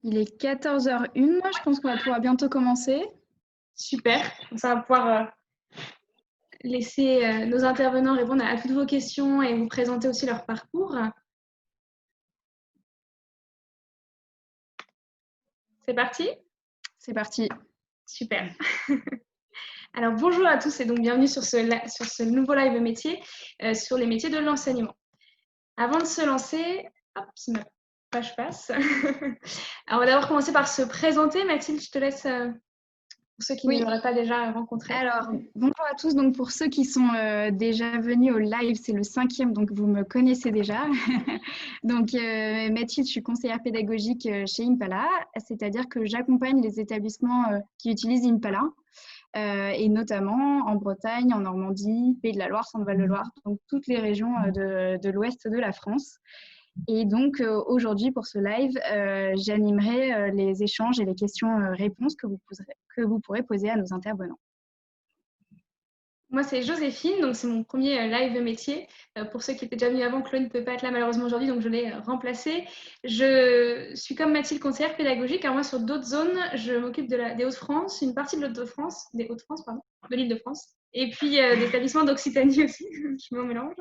Il est 14h01, je pense qu'on va pouvoir bientôt commencer. Super, ça va pouvoir laisser nos intervenants répondre à toutes vos questions et vous présenter aussi leur parcours. C'est parti? C'est parti. Super. Alors bonjour à tous et donc bienvenue sur ce nouveau live métier sur les métiers de l'enseignement. Avant de se lancer, hop, si ma page passe. Alors on va d'abord commencer par se présenter. Mathilde, je te laisse pour ceux qui ne l'auraient pas déjà rencontré. Alors, bonjour à tous. Donc, pour ceux qui sont déjà venus au live, c'est le 5e, donc vous me connaissez déjà. Donc, Mathilde, je suis conseillère pédagogique chez Impala, c'est-à-dire que j'accompagne les établissements qui utilisent Impala, et notamment en Bretagne, en Normandie, Pays de la Loire, Centre-Val-de-Loire, donc toutes les régions de l'ouest de la France. Et donc, aujourd'hui, pour ce live, j'animerai les échanges et les questions-réponses que vous pourrez poser à nos intervenants. Moi, c'est Joséphine, donc c'est mon premier live métier. Pour ceux qui étaient déjà venus avant, Chloé ne peut pas être là malheureusement aujourd'hui, donc je l'ai remplacée. Je suis comme Mathilde conseillère pédagogique. Alors moi, sur d'autres zones, je m'occupe des Hauts-de-France, une partie de l'Hauts-de-France, de l'Île-de-France, et puis des établissements d'Occitanie aussi, je me mélange.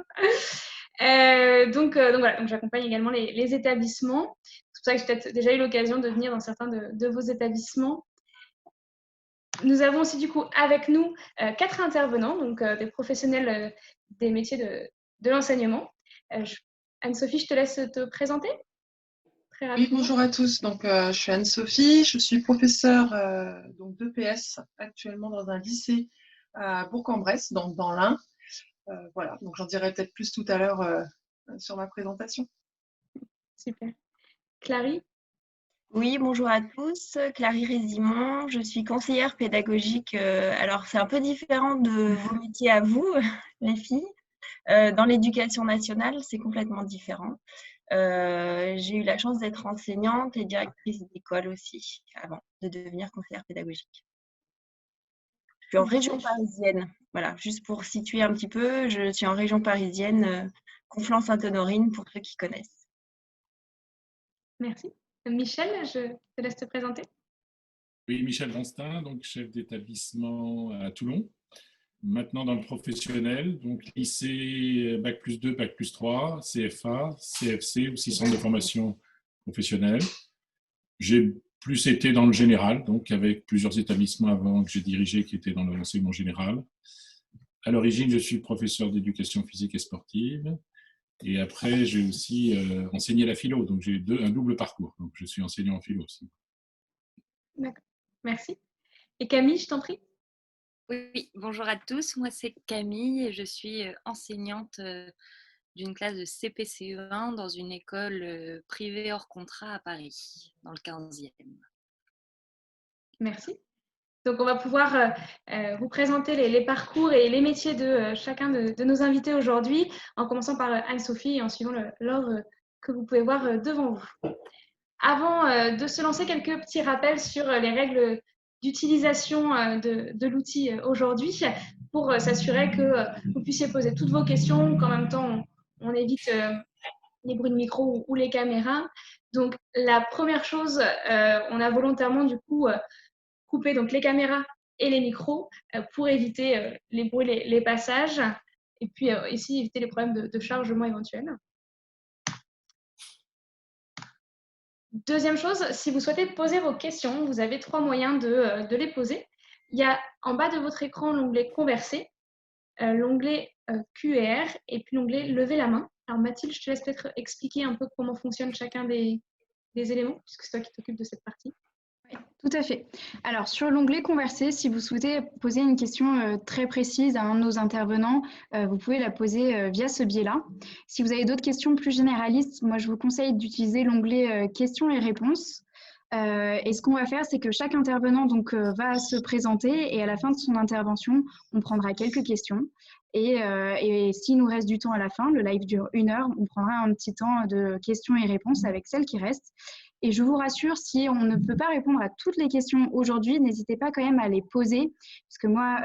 Donc voilà, donc j'accompagne également les établissements. C'est pour ça que j'ai peut-être déjà eu l'occasion de venir dans certains de vos établissements. Nous avons aussi du coup avec nous 4 intervenants, donc des professionnels des métiers de l'enseignement. Anne-Sophie, je te laisse te présenter très rapidement. Oui, bonjour à tous. Donc, je suis Anne-Sophie, je suis professeure d'EPS actuellement dans un lycée à Bourg-en-Bresse, donc dans l'Ain. Voilà, donc j'en dirai peut-être plus tout à l'heure sur ma présentation. Super. Clary? Oui, bonjour à tous. Clary Résimond, je suis conseillère pédagogique. Alors, c'est un peu différent de vos métiers à vous, les filles. Dans l'éducation nationale, c'est complètement différent. J'ai eu la chance d'être enseignante et directrice d'école aussi, avant de devenir conseillère pédagogique. Je suis en région parisienne. Voilà, juste pour situer un petit peu, je suis en région parisienne, Conflans-Sainte-Honorine, pour ceux qui connaissent. Merci. Michel, je te laisse te présenter. Oui, Michel Vanstin, donc chef d'établissement à Toulon. Maintenant dans le professionnel, donc lycée Bac+2, Bac+3, CFA, CFC, aussi centre de formation professionnelle. J'ai plus été dans le général, donc avec plusieurs établissements avant que j'ai dirigé qui étaient dans l'enseignement général. À l'origine, je suis professeur d'éducation physique et sportive. Et après, j'ai aussi enseigné la philo, donc j'ai un double parcours. Donc je suis enseignant en philo aussi. D'accord, merci. Et Camille, je t'en prie. Oui, bonjour à tous. Moi, c'est Camille et je suis enseignante d'une classe de CPCE1 dans une école privée hors contrat à Paris, dans le 15e. Merci. Donc, on va pouvoir vous présenter les parcours et les métiers de chacun de nos invités aujourd'hui, en commençant par Anne-Sophie et en suivant l'ordre que vous pouvez voir devant vous. Avant de se lancer, quelques petits rappels sur les règles d'utilisation de l'outil aujourd'hui pour s'assurer que vous puissiez poser toutes vos questions, qu'en même temps on évite les bruits de micro ou les caméras. Donc la première chose, on a volontairement du coup coupé donc les caméras et les micros pour éviter les bruits, les passages, et puis ici éviter les problèmes de chargement éventuels. Deuxième chose, si vous souhaitez poser vos questions, vous avez 3 moyens de les poser. Il y a en bas de votre écran l'onglet Converser, l'onglet QR et puis l'onglet Lever la main. Alors Mathilde, je te laisse peut-être expliquer un peu comment fonctionne chacun des éléments, puisque c'est toi qui t'occupes de cette partie. Oui, tout à fait. Alors, sur l'onglet Converser, si vous souhaitez poser une question très précise à un de nos intervenants, vous pouvez la poser via ce biais-là. Si vous avez d'autres questions plus généralistes, moi, je vous conseille d'utiliser l'onglet Questions et réponses. Et ce qu'on va faire, c'est que chaque intervenant va se présenter et à la fin de son intervention, on prendra quelques questions. Et s'il nous reste du temps à la fin, le live dure 1 heure, on prendra un petit temps de questions et réponses avec celles qui restent. Et je vous rassure, si on ne peut pas répondre à toutes les questions aujourd'hui, n'hésitez pas quand même à les poser. Parce que moi,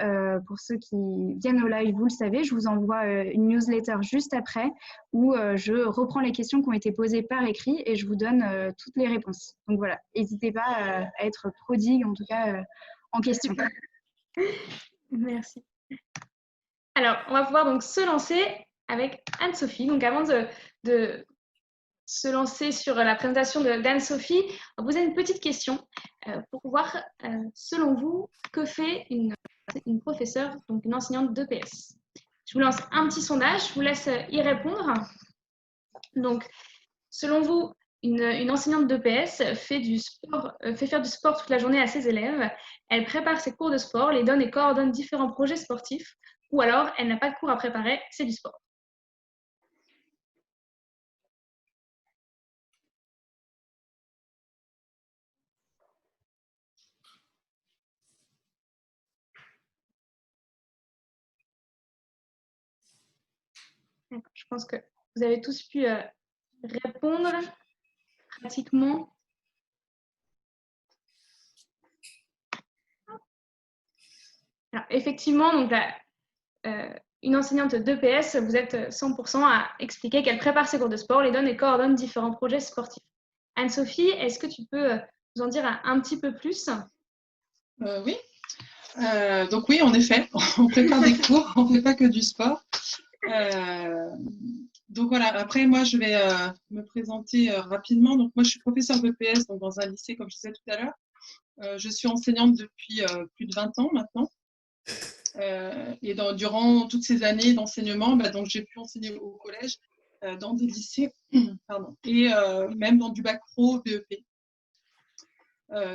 pour ceux qui viennent au live, vous le savez, je vous envoie une newsletter juste après où je reprends les questions qui ont été posées par écrit et je vous donne toutes les réponses. Donc voilà, n'hésitez pas à être prodigue, en tout cas, en question. Merci. Alors, on va pouvoir donc se lancer avec Anne-Sophie. Donc, avant de se lancer sur la présentation d'Anne-Sophie, on va poser une petite question pour voir, selon vous, que fait une professeure, donc une enseignante d'EPS. Je vous lance un petit sondage, je vous laisse y répondre. Donc, selon vous, une enseignante d'EPS fait faire du sport toute la journée à ses élèves, elle prépare ses cours de sport, les donne et coordonne différents projets sportifs, ou alors elle n'a pas de cours à préparer, c'est du sport. Je pense que vous avez tous pu répondre pratiquement. Alors, effectivement, donc une enseignante d'EPS, vous êtes 100% à expliquer qu'elle prépare ses cours de sport, les donne et coordonne différents projets sportifs. Anne-Sophie, est-ce que tu peux nous en dire un petit peu plus? Oui. Donc oui, en effet, on prépare des cours, on ne fait pas que du sport. Donc voilà, après moi je vais me présenter rapidement. Donc moi je suis professeure d'EPS donc dans un lycée comme je disais tout à l'heure. Je suis enseignante depuis plus de 20 ans maintenant. Et durant toutes ces années d'enseignement, donc j'ai pu enseigner au collège, dans des lycées, et même dans du bac pro, BEP.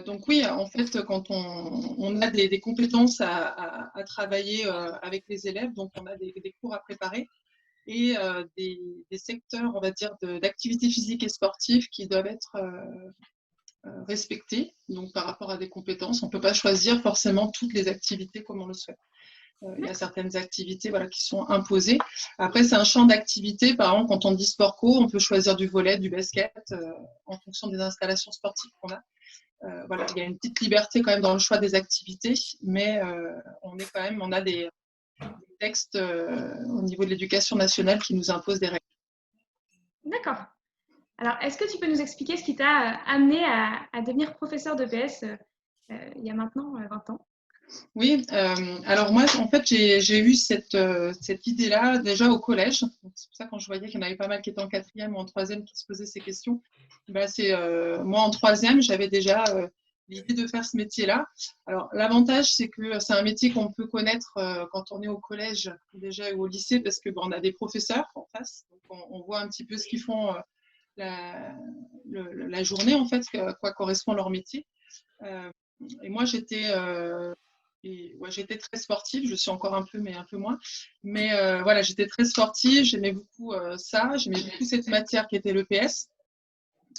Donc oui, en fait, quand on a des compétences à travailler avec les élèves, donc on a des cours à préparer et des secteurs, on va dire, d'activités physiques et sportives qui doivent être respectés. Donc par rapport à des compétences, on ne peut pas choisir forcément toutes les activités comme on le souhaite. Il y a certaines activités qui sont imposées. Après, c'est un champ d'activité. Par exemple, quand on dit sport co, on peut choisir du volley, du basket, en fonction des installations sportives qu'on a. Il y a une petite liberté quand même dans le choix des activités, mais on a des textes au niveau de l'éducation nationale qui nous imposent des règles. D'accord. Alors, est-ce que tu peux nous expliquer ce qui t'a amené à devenir professeur d'EPS il y a maintenant 20 ans? Oui, alors moi, en fait, j'ai eu cette idée-là déjà au collège. C'est pour ça quand je voyais qu'il y en avait pas mal qui étaient en 4e ou en 3e qui se posaient ces questions. Moi, en 3e, j'avais déjà l'idée de faire ce métier-là. Alors, l'avantage, c'est que c'est un métier qu'on peut connaître quand on est au collège déjà ou au lycée parce que on a des professeurs en face. Donc, on voit un petit peu ce qu'ils font la journée, en fait, quoi correspond leur métier. Et moi, j'étais très sportive, je suis encore un peu, mais un peu moins. Mais j'étais très sportive, j'aimais beaucoup ça, j'aimais beaucoup cette matière qui était l'EPS.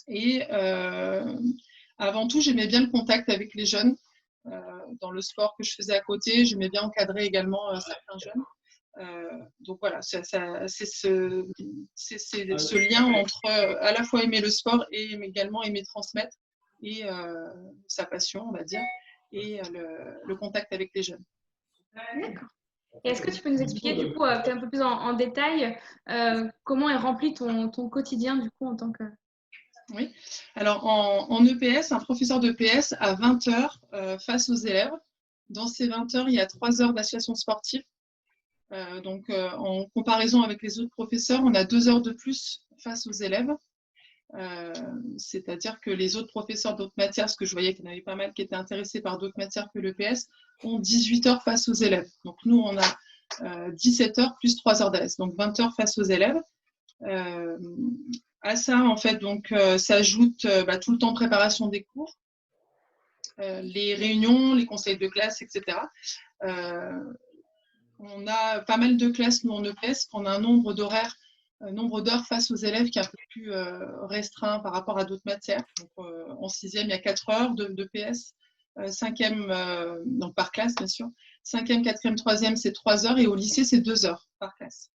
Et avant tout, j'aimais bien le contact avec les jeunes. Dans le sport que je faisais à côté, j'aimais bien encadrer également certains jeunes. Donc voilà, c'est ce lien entre à la fois aimer le sport et également aimer transmettre et sa passion, on va dire, et le contact avec les jeunes. D'accord. Et est-ce que tu peux nous expliquer du coup peut-être un peu plus en détail comment est rempli ton quotidien du coup en tant que… Oui, alors en EPS, un professeur d'EPS a 20 heures face aux élèves. Dans ces 20 heures, il y a 3 heures d'association sportive. Donc en comparaison avec les autres professeurs, on a 2 heures de plus face aux élèves. C'est-à-dire que les autres professeurs d'autres matières, parce que je voyais qu'il y en avait pas mal qui étaient intéressés par d'autres matières que l'EPS, ont 18 heures face aux élèves. Donc nous, on a 17 heures plus 3 heures d'AS, donc 20 heures face aux élèves. À ça, en fait, donc s'ajoute tout le temps de préparation des cours, les réunions, les conseils de classe, etc. On a pas mal de classes, nous, en EPS, qu'on a un nombre d'heures face aux élèves qui est un peu plus restreint par rapport à d'autres matières. Donc, en 6e, il y a 4 heures de PS, 5e, donc par classe, bien sûr, 5e, 4e, 3e, c'est 3 heures et au lycée, c'est 2 heures par classe.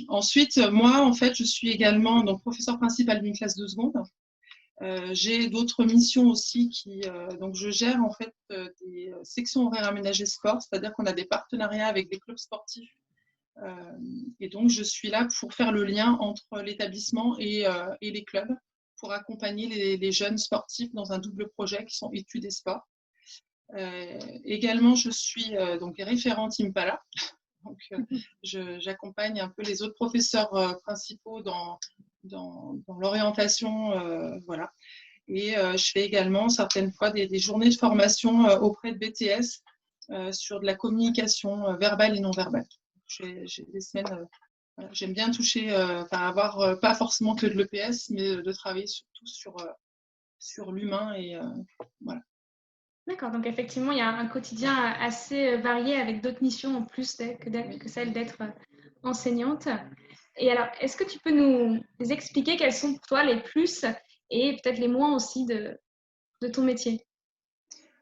Ensuite, moi, en fait, je suis également donc, professeur principal d'une classe de seconde. J'ai d'autres missions aussi donc je gère en fait des sections horaires aménagées sport, c'est-à-dire qu'on a des partenariats avec des clubs sportifs et donc je suis là pour faire le lien entre l'établissement et les clubs pour accompagner les jeunes sportifs dans un double projet qui sont études et sport. Également, je suis donc référente Impala. Donc, j'accompagne un peu les autres professeurs principaux dans l'orientation, voilà. Et je fais également certaines fois des journées de formation auprès de BTS sur de la communication verbale et non verbale. J'ai des semaines, voilà, j'aime bien toucher, avoir pas forcément que de l'EPS, mais de travailler surtout sur l'humain et voilà. D'accord, donc effectivement, il y a un quotidien assez varié avec d'autres missions en plus que celle d'être enseignante. Et alors, est-ce que tu peux nous expliquer quels sont pour toi les plus et peut-être les moins aussi de ton métier?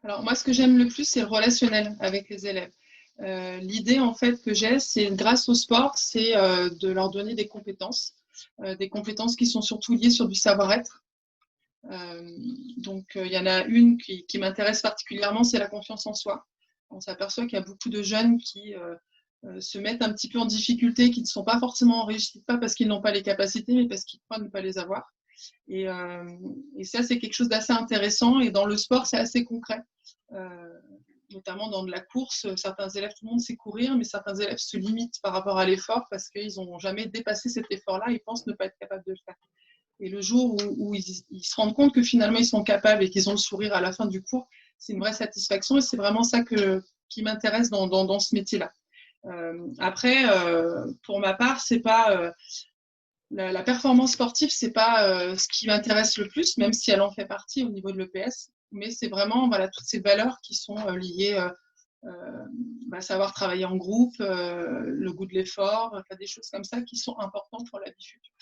Alors moi, ce que j'aime le plus, c'est le relationnel avec les élèves. L'idée en fait que j'ai, c'est grâce au sport, c'est de leur donner des compétences qui sont surtout liées sur du savoir-être. Donc, il y en a une qui m'intéresse particulièrement, c'est la confiance en soi. On s'aperçoit qu'il y a beaucoup de jeunes qui se mettent un petit peu en difficulté, qui ne sont pas forcément en réussite, pas parce qu'ils n'ont pas les capacités, mais parce qu'ils croient ne pas les avoir. Et ça, c'est quelque chose d'assez intéressant. Et dans le sport, c'est assez concret. Notamment dans de la course, certains élèves, tout le monde sait courir, mais certains élèves se limitent par rapport à l'effort parce qu'ils n'ont jamais dépassé cet effort-là et pensent ne pas être capables de le faire. Et le jour où ils se rendent compte que finalement ils sont capables et qu'ils ont le sourire à la fin du cours, c'est une vraie satisfaction et c'est vraiment ça qui m'intéresse dans ce métier-là. Après, pour ma part, c'est pas la performance sportive, c'est pas ce qui m'intéresse le plus, même si elle en fait partie au niveau de l'EPS, mais c'est vraiment voilà, toutes ces valeurs qui sont liées savoir travailler en groupe, le goût de l'effort, des choses comme ça qui sont importantes pour la vie future.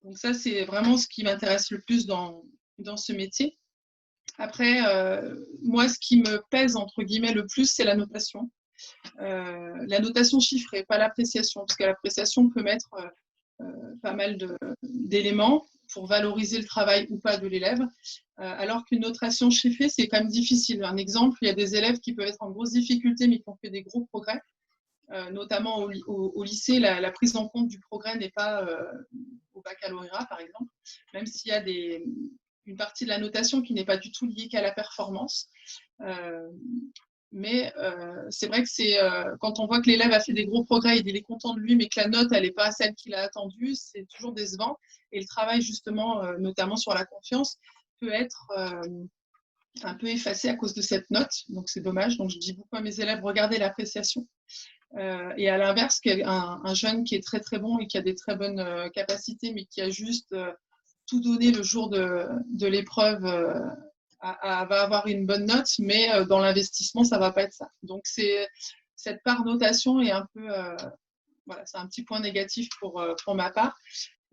Donc ça, c'est vraiment ce qui m'intéresse le plus dans ce métier. Après, moi, ce qui me pèse, entre guillemets, le plus, c'est la notation. La notation chiffrée, pas l'appréciation, parce que l'appréciation peut mettre pas mal d'éléments pour valoriser le travail ou pas de l'élève, alors qu'une notation chiffrée, c'est quand même difficile. Un exemple, il y a des élèves qui peuvent être en grosse difficulté, mais qui ont fait des gros progrès. Notamment au lycée, la prise en compte du progrès n'est pas au baccalauréat, par exemple, même s'il y a une partie de la notation qui n'est pas du tout liée qu'à la performance. Mais c'est vrai que quand on voit que l'élève a fait des gros progrès, il est content de lui, mais que la note, elle n'est pas celle qu'il a attendue, c'est toujours décevant. Et le travail, justement, notamment sur la confiance, peut être un peu effacé à cause de cette note. Donc, c'est dommage. Donc, je dis beaucoup à mes élèves, regardez l'appréciation. Et à l'inverse, un jeune qui est très très bon et qui a des très bonnes capacités, mais qui a juste tout donné le jour de l'épreuve, va avoir une bonne note, mais dans l'investissement, ça ne va pas être ça. Donc, cette part notation est un peu, voilà, c'est un petit point négatif pour ma part.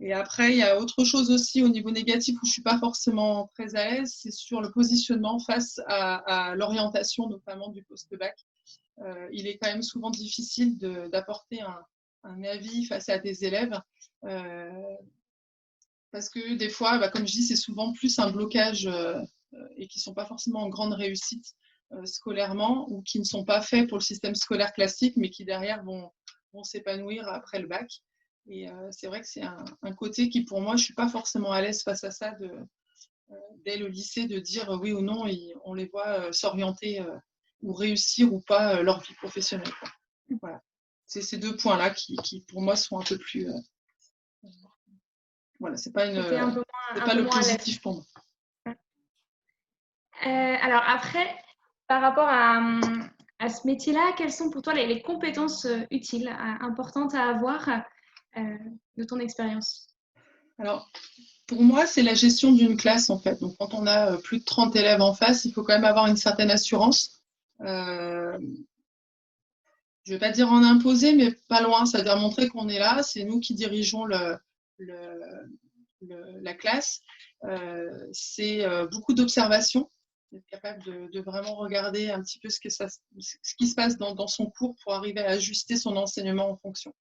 Et après, il y a autre chose aussi au niveau négatif où je ne suis pas forcément très à l'aise, c'est sur le positionnement face à l'orientation, notamment du post-bac. Il est quand même souvent difficile d'apporter un avis face à des élèves parce que des fois, comme je dis, c'est souvent plus un blocage et qui ne sont pas forcément en grande réussite scolairement ou qui ne sont pas faits pour le système scolaire classique mais qui derrière vont s'épanouir après le bac. Et c'est vrai que c'est un côté qui pour moi, je ne suis pas forcément à l'aise face à ça dès le lycée de dire oui ou non, on les voit s'orienter ou réussir ou pas leur vie professionnelle. Voilà. C'est ces deux points-là qui, pour moi, sont un peu plus... voilà, c'est pas le positif pour moi. Alors après, par rapport à ce métier-là, quelles sont pour toi les compétences utiles, importantes à avoir de ton expérience? Alors, pour moi, c'est la gestion d'une classe, en fait. Donc, quand on a plus de 30 élèves en face, il faut quand même avoir une certaine assurance. Je ne vais pas dire en imposer, mais pas loin. C'est-à-dire montrer qu'on est là, c'est nous qui dirigeons la classe. C'est beaucoup d'observation. d'être capable de vraiment regarder un petit peu ce qui se passe dans son cours pour arriver à ajuster son enseignement en fonction.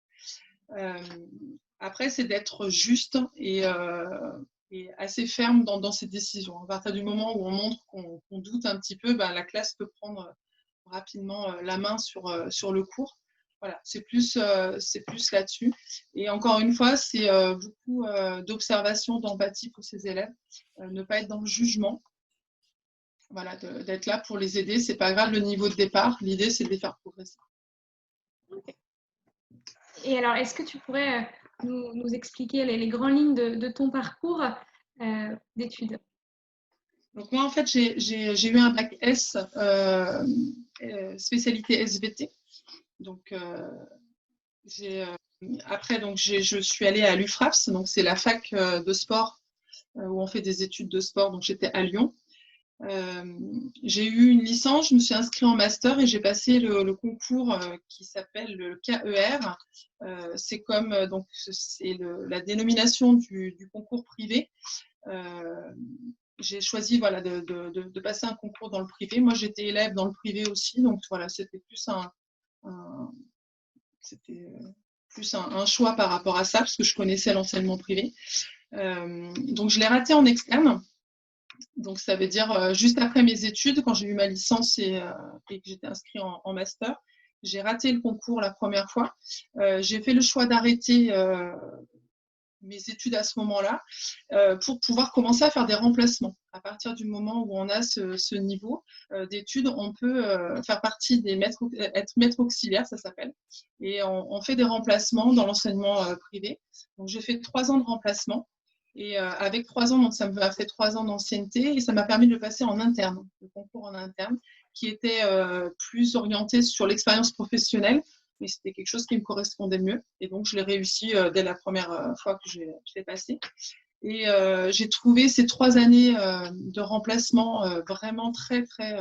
Après, c'est d'être juste et assez ferme dans ses décisions. À partir du moment où on montre qu'on doute un petit peu, la classe peut prendre rapidement la main sur le cours. Voilà, c'est plus là-dessus. Et encore une fois, c'est beaucoup d'observation, d'empathie pour ses élèves. Ne pas être dans le jugement. Voilà, d'être là pour les aider. C'est pas grave le niveau de départ. L'idée, c'est de les faire progresser. Okay. Et alors, est-ce que tu pourrais nous expliquer les grandes lignes de ton parcours d'études? Donc moi, en fait, j'ai eu un bac S, spécialité SVT. Donc, après, je suis allée à l'UFRAPS, donc c'est la fac de sport où on fait des études de sport. Donc, j'étais à Lyon. J'ai eu une licence, je me suis inscrite en master et j'ai passé le concours qui s'appelle le KER. C'est comme donc c'est la dénomination du concours privé. J'ai choisi voilà de passer un concours dans le privé. Moi, j'étais élève dans le privé aussi, donc voilà, c'était plus un choix par rapport à ça parce que je connaissais l'enseignement privé. Donc, je l'ai raté en externe. Donc, ça veut dire juste après mes études, quand j'ai eu ma licence et que j'étais inscrite en master, j'ai raté le concours la première fois. J'ai fait le choix d'arrêter mes études à ce moment-là pour pouvoir commencer à faire des remplacements. À partir du moment où on a ce niveau d'études, on peut faire partie des être maître auxiliaire, ça s'appelle, et on fait des remplacements dans l'enseignement privé. Donc, j'ai fait 3 ans de remplacement. Et avec 3 ans, donc ça m'a fait 3 ans d'ancienneté et ça m'a permis de le passer en interne, le concours en interne, qui était plus orienté sur l'expérience professionnelle, mais c'était quelque chose qui me correspondait mieux. Et donc, je l'ai réussi dès la première fois que je l'ai passé. Et j'ai trouvé ces 3 années de remplacement vraiment très, très...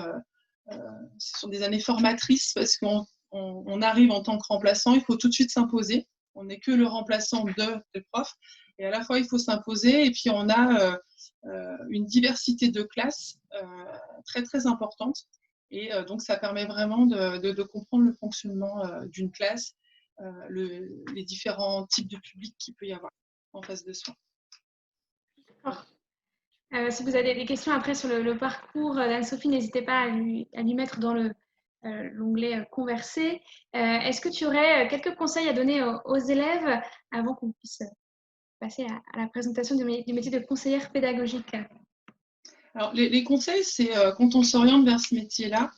ce sont des années formatrices parce qu'on arrive en tant que remplaçant, il faut tout de suite s'imposer. On n'est que le remplaçant de prof. Et à la fois, il faut s'imposer. Et puis, on a une diversité de classes très, très importante. Et donc, ça permet vraiment de comprendre le fonctionnement d'une classe, les différents types de publics qu'il peut y avoir en face de soi. D'accord. Si vous avez des questions après sur le parcours d'Anne-Sophie, n'hésitez pas à lui mettre dans l'onglet Converser. Est-ce que tu aurais quelques conseils à donner aux élèves avant qu'on puisse passer à la présentation du métier de conseillère pédagogique? Alors, les conseils, c'est quand on s'oriente vers ce métier-là,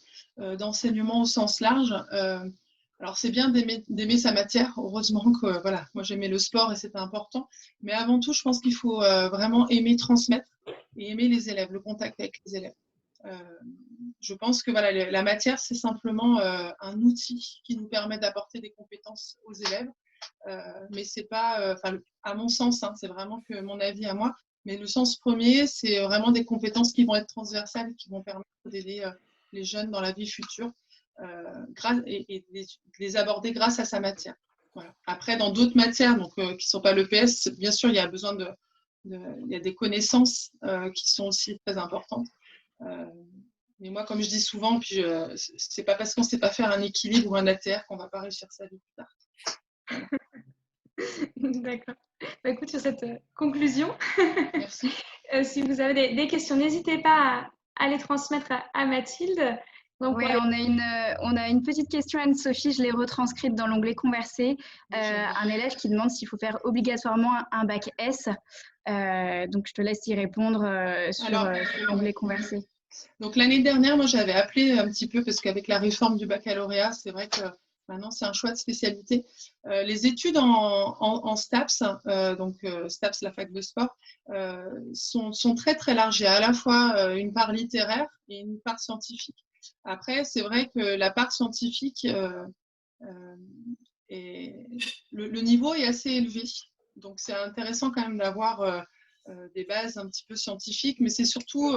d'enseignement au sens large. Alors, c'est bien d'aimer sa matière. Heureusement que voilà, moi j'aimais le sport et c'était important. Mais avant tout, je pense qu'il faut vraiment aimer transmettre et aimer les élèves, le contact avec les élèves. Je pense que voilà, la matière, c'est simplement un outil qui nous permet d'apporter des compétences aux élèves. Mais c'est pas, à mon sens, c'est vraiment que mon avis à moi. Mais le sens premier, c'est vraiment des compétences qui vont être transversales, qui vont permettre d'aider les jeunes dans la vie future et de les aborder grâce à sa matière. Voilà. Après, dans d'autres matières donc, qui ne sont pas l'EPS, bien sûr, il y a besoin il y a des connaissances qui sont aussi très importantes. Mais moi, comme je dis souvent, puis c'est pas parce qu'on ne sait pas faire un équilibre ou un ATR qu'on ne va pas réussir sa vie plus tard. Voilà. D'accord. Écoute, sur cette conclusion, merci. Si vous avez des questions, n'hésitez pas à les transmettre à Mathilde. Donc, oui, on a une petite question, Anne-Sophie, je l'ai retranscrite dans l'onglet Converser. Un élève qui demande s'il faut faire obligatoirement un bac S. Donc, je te laisse y répondre sur l'onglet Converser. Donc, l'année dernière, moi, j'avais appelé un petit peu, parce qu'avec la réforme du baccalauréat, c'est vrai que maintenant, c'est un choix de spécialité. Les études en STAPS, donc STAPS, la fac de sport, sont très, très larges. Il y a à la fois une part littéraire et une part scientifique. Après, c'est vrai que la part scientifique, le niveau est assez élevé. Donc, c'est intéressant quand même d'avoir des bases un petit peu scientifiques, mais c'est surtout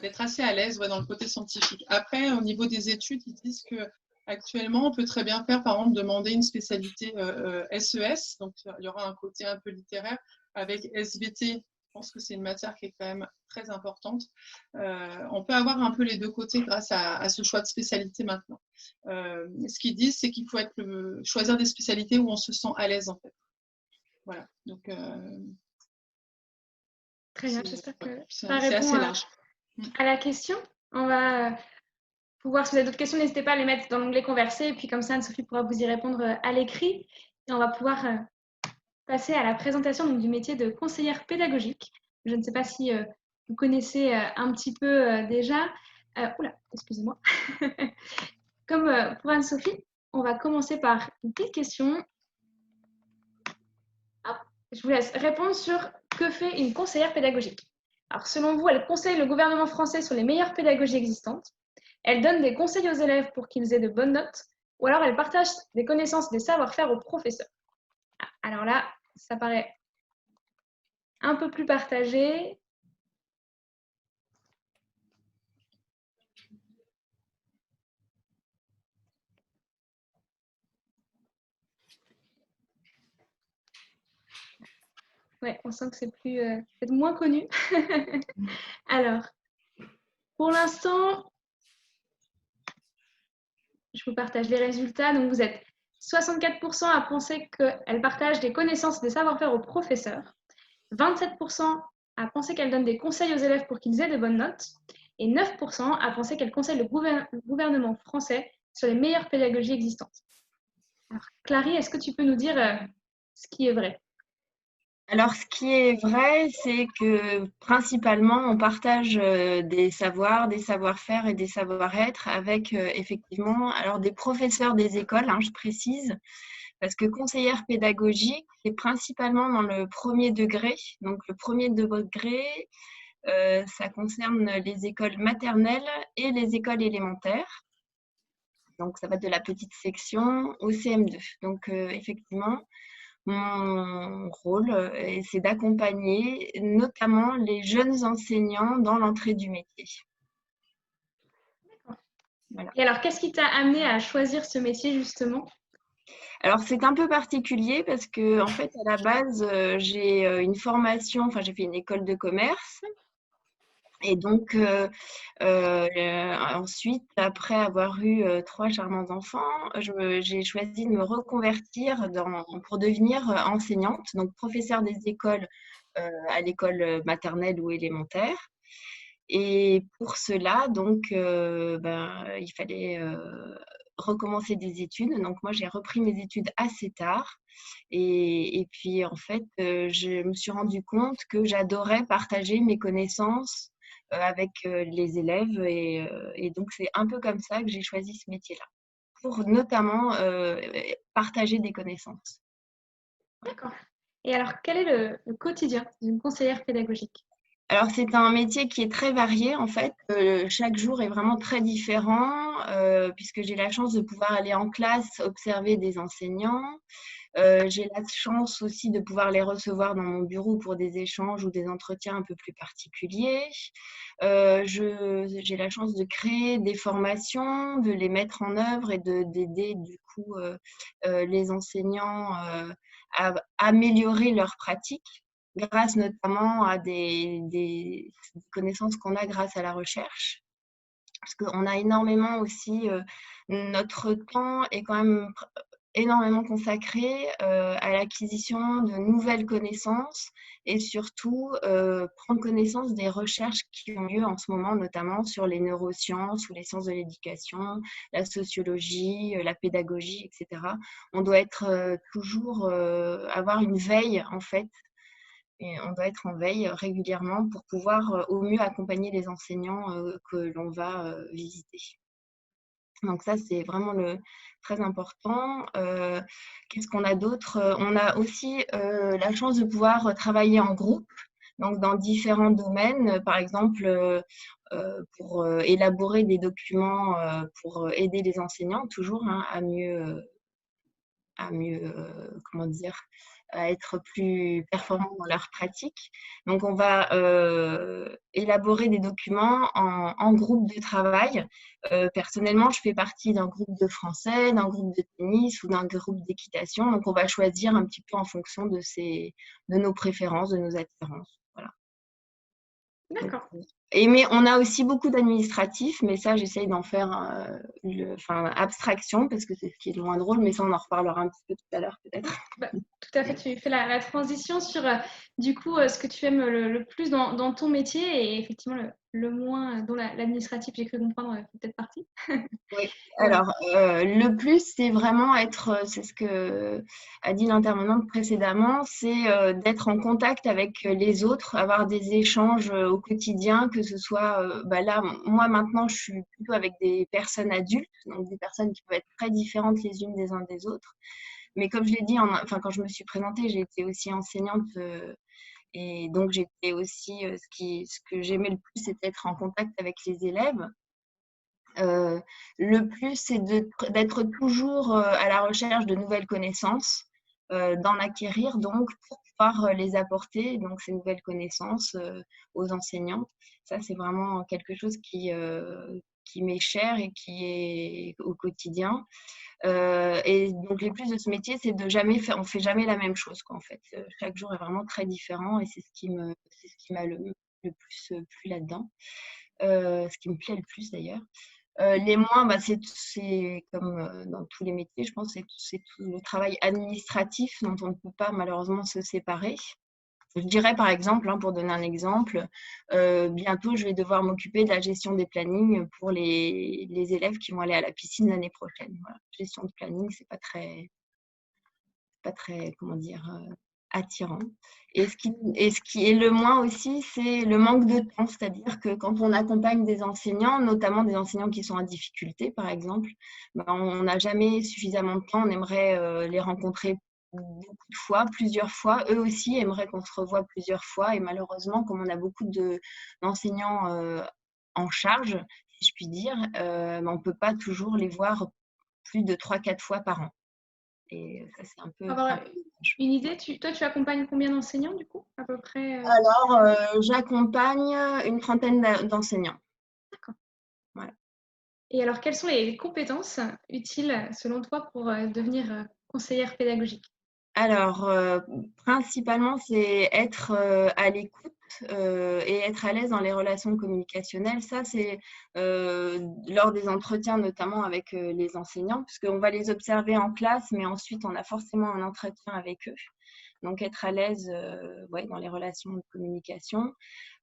d'être assez à l'aise dans le côté scientifique. Après, au niveau des études, ils disent qu'actuellement, on peut très bien faire, par exemple, demander une spécialité SES. Donc, il y aura un côté un peu littéraire avec SVT Je pense que c'est une matière qui est quand même très importante. On peut avoir un peu les deux côtés grâce à ce choix de spécialité maintenant. Ce qu'ils disent, c'est qu'il faut choisir des spécialités où on se sent à l'aise en fait. Voilà. Donc, très bien, j'espère que ça répond assez large. À la question. On va pouvoir, si vous avez d'autres questions, n'hésitez pas à les mettre dans l'onglet converser, et puis comme ça, Anne-Sophie pourra vous y répondre à l'écrit. Et on va pouvoir passer à la présentation donc, du métier de conseillère pédagogique. Je ne sais pas si vous connaissez un petit peu déjà. Oula, excusez-moi. Comme pour Anne-Sophie, on va commencer par une petite question. Hop, je vous laisse répondre sur que fait une conseillère pédagogique. Alors, selon vous, elle conseille le gouvernement français sur les meilleures pédagogies existantes. Elle donne des conseils aux élèves pour qu'ils aient de bonnes notes. Ou alors, elle partage des connaissances, des savoir-faire aux professeurs. Alors là, ça paraît un peu plus partagé. Ouais, on sent que c'est peut-être moins connu. Alors, pour l'instant, je vous partage les résultats. Donc, vous êtes 64% à penser qu'elle partage des connaissances et des savoir-faire aux professeurs, 27% à penser qu'elle donne des conseils aux élèves pour qu'ils aient de bonnes notes, et 9% à penser qu'elle conseille le gouvernement français sur les meilleures pédagogies existantes. Alors, Clary, est-ce que tu peux nous dire ce qui est vrai? Alors, ce qui est vrai, c'est que principalement, on partage des savoirs, des savoir-faire et des savoir-être avec effectivement alors des professeurs des écoles, hein, je précise, parce que conseillère pédagogique, c'est principalement dans le premier degré. Donc, le premier degré, ça concerne les écoles maternelles et les écoles élémentaires. Donc, ça va de la petite section au CM2. Donc, effectivement, mon rôle, c'est d'accompagner notamment les jeunes enseignants dans l'entrée du métier. Voilà. Et alors, qu'est-ce qui t'a amené à choisir ce métier justement? Alors, c'est un peu particulier parce que, en fait, à la base, j'ai une formation, enfin, j'ai fait une école de commerce. Et donc, ensuite, après avoir eu 3 charmants enfants, j'ai choisi de me reconvertir pour devenir enseignante, donc professeure des écoles à l'école maternelle ou élémentaire. Et pour cela, donc, il fallait recommencer des études. Donc, moi, j'ai repris mes études assez tard. Et puis, en fait, je me suis rendu compte que j'adorais partager mes connaissances avec les élèves. Et donc, c'est un peu comme ça que j'ai choisi ce métier-là, pour notamment partager des connaissances. D'accord. Et alors, quel est le quotidien d'une conseillère pédagogique? Alors, c'est un métier qui est très varié, en fait. Chaque jour est vraiment très différent, puisque j'ai la chance de pouvoir aller en classe, observer des enseignants. J'ai la chance aussi de pouvoir les recevoir dans mon bureau pour des échanges ou des entretiens un peu plus particuliers. J'ai la chance de créer des formations, de les mettre en œuvre et d'aider du coup les enseignants à améliorer leur pratique grâce notamment à des connaissances qu'on a grâce à la recherche. Parce qu'on a énormément aussi, notre temps est quand même énormément consacré à l'acquisition de nouvelles connaissances et surtout prendre connaissance des recherches qui ont lieu en ce moment, notamment sur les neurosciences ou les sciences de l'éducation, la sociologie, la pédagogie, etc. On doit être toujours avoir une veille en fait. Et on doit être en veille régulièrement pour pouvoir au mieux accompagner les enseignants que l'on va visiter. Donc ça, c'est vraiment très important. Qu'est-ce qu'on a d'autre? On a aussi la chance de pouvoir travailler en groupe, donc dans différents domaines. Par exemple, pour élaborer des documents pour aider les enseignants, toujours hein, à mieux comment dire, à être plus performants dans leur pratique. Donc, on va élaborer des documents en groupe de travail. Personnellement, je fais partie d'un groupe de français, d'un groupe de tennis ou d'un groupe d'équitation. Donc, on va choisir un petit peu en fonction de nos préférences, de nos attirances. Voilà. D'accord. Mais on a aussi beaucoup d'administratifs, mais ça, j'essaye d'en faire abstraction parce que c'est ce qui est le moins drôle, mais ça, on en reparlera un petit peu tout à l'heure peut-être. Bah, tout à fait, tu fais la transition sur du coup ce que tu aimes le plus dans ton métier et effectivement le moins dont l'administratif, j'ai cru comprendre, fait peut-être partie. Oui, Voilà. alors le plus, c'est vraiment être, c'est ce que a dit l'intervenante précédemment, c'est d'être en contact avec les autres, avoir des échanges au quotidien, que ce soit, là, moi maintenant, je suis plutôt avec des personnes adultes, donc des personnes qui peuvent être très différentes les unes des uns des autres. Mais comme je l'ai dit, quand je me suis présentée, j'ai été aussi enseignante et donc j'étais aussi, ce que j'aimais le plus, c'était être en contact avec les élèves. Le plus, c'est d'être toujours à la recherche de nouvelles connaissances, d'en acquérir donc pour pouvoir les apporter, donc ces nouvelles connaissances aux enseignants. Ça, c'est vraiment quelque chose qui m'est cher et qui est au quotidien. Et donc, les plus de ce métier, c'est de jamais faire, on fait jamais la même chose, quoi, en fait. Chaque jour est vraiment très différent et c'est ce qui m'a le plus plu là-dedans. Ce qui me plaît le plus d'ailleurs. Les moins, c'est comme dans tous les métiers, je pense, c'est tout le travail administratif dont on ne peut pas malheureusement se séparer. Je dirais par exemple, pour donner un exemple, bientôt je vais devoir m'occuper de la gestion des plannings pour les élèves qui vont aller à la piscine l'année prochaine. Voilà. Gestion de planning, c'est pas très, comment dire, attirant. Et ce qui est le moins aussi, c'est le manque de temps. C'est-à-dire que quand on accompagne des enseignants, notamment des enseignants qui sont en difficulté, par exemple, on n'a jamais suffisamment de temps. On aimerait les rencontrer beaucoup de fois, plusieurs fois. Eux aussi aimeraient qu'on se revoie plusieurs fois. Et malheureusement, comme on a beaucoup d'enseignants en charge, si je puis dire, on ne peut pas toujours les voir plus de 3-4 fois par an. Et ça, c'est un peu Avoir une idée, toi, tu accompagnes combien d'enseignants du coup, à peu près Alors, j'accompagne une trentaine d'enseignants. D'accord. Voilà. Et alors, quelles sont les compétences utiles selon toi pour devenir conseillère pédagogique? Alors, principalement, c'est être à l'écoute et être à l'aise dans les relations communicationnelles. Ça, c'est lors des entretiens, notamment avec les enseignants, puisqu'on va les observer en classe, mais ensuite, on a forcément un entretien avec eux. Donc, être à l'aise dans les relations de communication.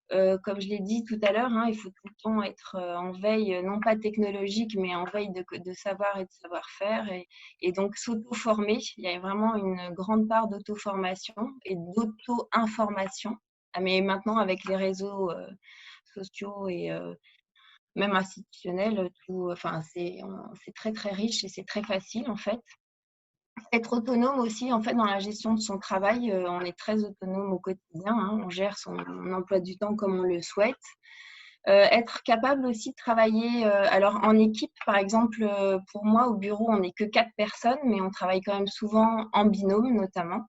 Comme je l'ai dit tout à l'heure, il faut tout le temps être en veille, non pas technologique, mais en veille de savoir et de savoir-faire. Et donc, s'auto-former. Il y a vraiment une grande part d'auto-formation et d'auto-information. Mais maintenant, avec les réseaux sociaux et même institutionnels, c'est très, très riche et c'est très facile, en fait. Être autonome aussi, en fait, dans la gestion de son travail. On est très autonome au quotidien. On gère son emploi du temps comme on le souhaite. Être capable aussi de travailler alors en équipe, par exemple, pour moi, au bureau, on n'est que 4 personnes, mais on travaille quand même souvent en binôme, notamment,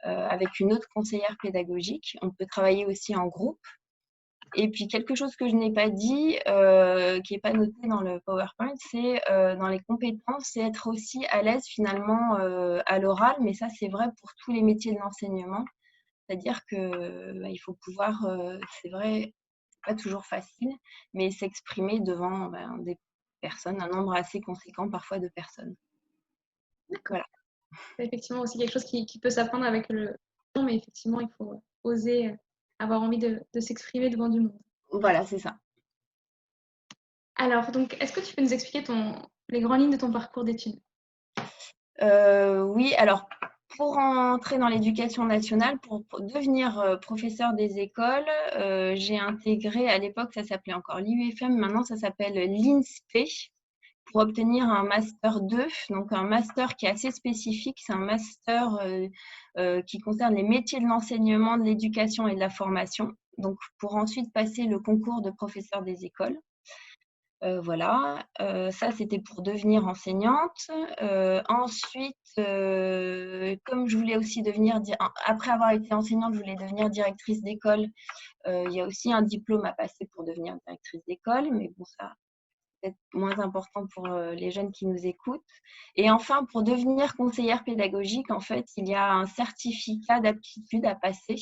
avec une autre conseillère pédagogique. On peut travailler aussi en groupe. Et puis, quelque chose que je n'ai pas dit, qui n'est pas noté dans le PowerPoint, c'est dans les compétences, c'est être aussi à l'aise finalement à l'oral, mais ça, c'est vrai pour tous les métiers de l'enseignement. C'est-à-dire qu'il faut pouvoir, c'est vrai, pas toujours facile, mais s'exprimer devant des personnes, un nombre assez conséquent parfois de personnes. D'accord. Voilà. C'est effectivement aussi quelque chose qui peut s'apprendre avec le temps, mais effectivement, il faut oser avoir envie de s'exprimer devant du monde. Voilà, c'est ça. Alors, donc, est-ce que tu peux nous expliquer les grandes lignes de ton parcours d'études? Oui, alors pour entrer dans l'éducation nationale, pour devenir professeur des écoles, j'ai intégré, à l'époque ça s'appelait encore l'IUFM, maintenant ça s'appelle l'INSPE, pour obtenir un master 2, donc un master qui est assez spécifique. C'est un master qui concerne les métiers de l'enseignement, de l'éducation et de la formation, donc pour ensuite passer le concours de professeur des écoles. Voilà, ça c'était pour devenir enseignante. Ensuite, comme je voulais aussi après avoir été enseignante, je voulais devenir directrice d'école. Il y a aussi un diplôme à passer pour devenir directrice d'école, mais bon, ça peut-être moins important pour les jeunes qui nous écoutent. Et enfin, pour devenir conseillère pédagogique, en fait, il y a un certificat d'aptitude à passer.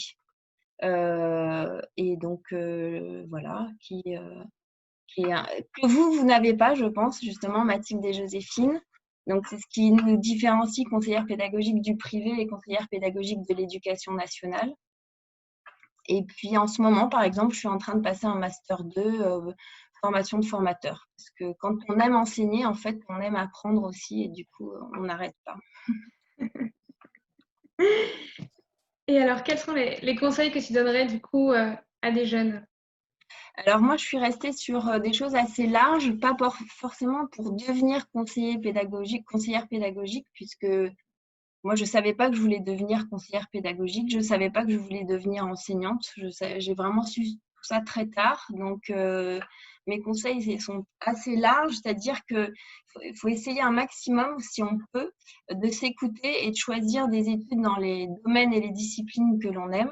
Et donc, voilà, que vous n'avez pas, je pense, justement, Mathilde et Joséphine. Donc, c'est ce qui nous différencie conseillère pédagogique du privé et conseillère pédagogique de l'éducation nationale. Et puis, en ce moment, par exemple, je suis en train de passer un Master 2 formation de formateur. Parce que quand on aime enseigner, en fait, on aime apprendre aussi et du coup, on n'arrête pas. Et alors, quels sont les conseils que tu donnerais du coup à des jeunes? Alors moi, je suis restée sur des choses assez larges, pas forcément pour devenir conseillère pédagogique, puisque moi, je ne savais pas que je voulais devenir conseillère pédagogique, je ne savais pas que je voulais devenir enseignante. J'ai vraiment su tout ça très tard. Donc, mes conseils sont assez larges, c'est-à-dire qu'il faut essayer un maximum, si on peut, de s'écouter et de choisir des études dans les domaines et les disciplines que l'on aime.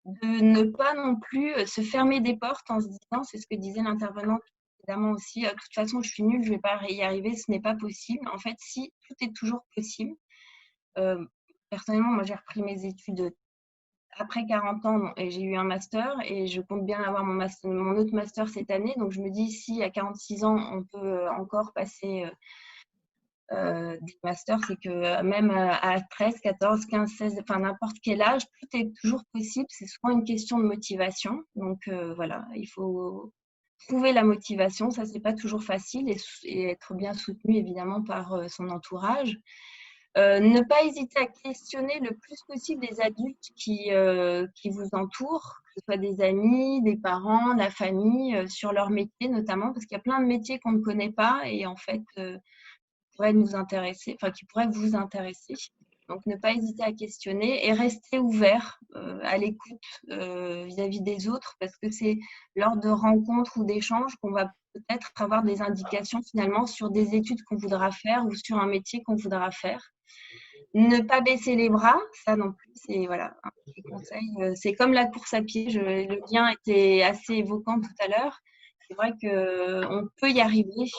De ne pas non plus se fermer des portes en se disant, c'est ce que disait l'intervenant précédemment aussi, de toute façon, je suis nulle, je ne vais pas y arriver, ce n'est pas possible. En fait, si, tout est toujours possible. Personnellement, moi, j'ai repris mes études après 40 ans et j'ai eu un master et je compte bien avoir mon autre master cette année. Donc, je me dis, si à 46 ans, on peut encore passer des masters, c'est que même à 13, 14, 15, 16, enfin n'importe quel âge, tout est toujours possible. C'est souvent une question de motivation. Donc, voilà, il faut trouver la motivation. Ça, c'est pas toujours facile et être bien soutenu, évidemment, par son entourage. Ne pas hésiter à questionner le plus possible les adultes qui vous entourent, que ce soit des amis, des parents, la famille, sur leur métier notamment, parce qu'il y a plein de métiers qu'on ne connaît pas et en fait, pourraient nous intéresser, enfin qui pourraient vous intéresser. Donc, ne pas hésiter à questionner et rester ouvert à l'écoute vis-à-vis des autres, parce que c'est lors de rencontres ou d'échanges qu'on va peut-être avoir des indications finalement sur des études qu'on voudra faire ou sur un métier qu'on voudra faire. Ne pas baisser les bras, ça non plus, c'est voilà, un petit conseil. C'est comme la course à pied, le lien était assez évoquant tout à l'heure. C'est vrai qu'on peut y arriver,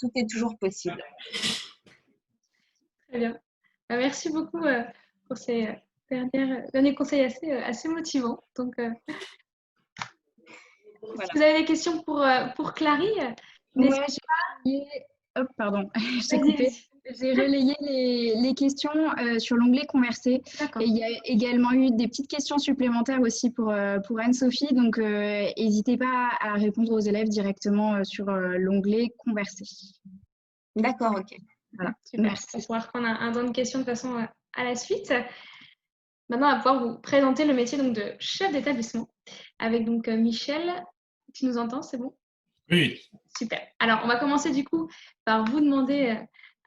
tout est toujours possible. Très bien. Merci beaucoup pour ces derniers conseils assez motivants. Donc, Voilà. si vous avez des questions pour Clary, Ouais, hop, pardon, je t'ai coupé. J'ai relayé les questions sur l'onglet Converser. Et il y a également eu des petites questions supplémentaires aussi pour Anne-Sophie. Donc, n'hésitez pas à répondre aux élèves directement sur l'onglet Converser. D'accord, ok. Voilà, super. Merci. On pourra reprendre un temps de questions de façon à la suite. Maintenant, on va pouvoir vous présenter le métier donc, de chef d'établissement avec donc Michel. Tu nous entends, c'est bon? Oui. Super. Alors, on va commencer du coup par vous demander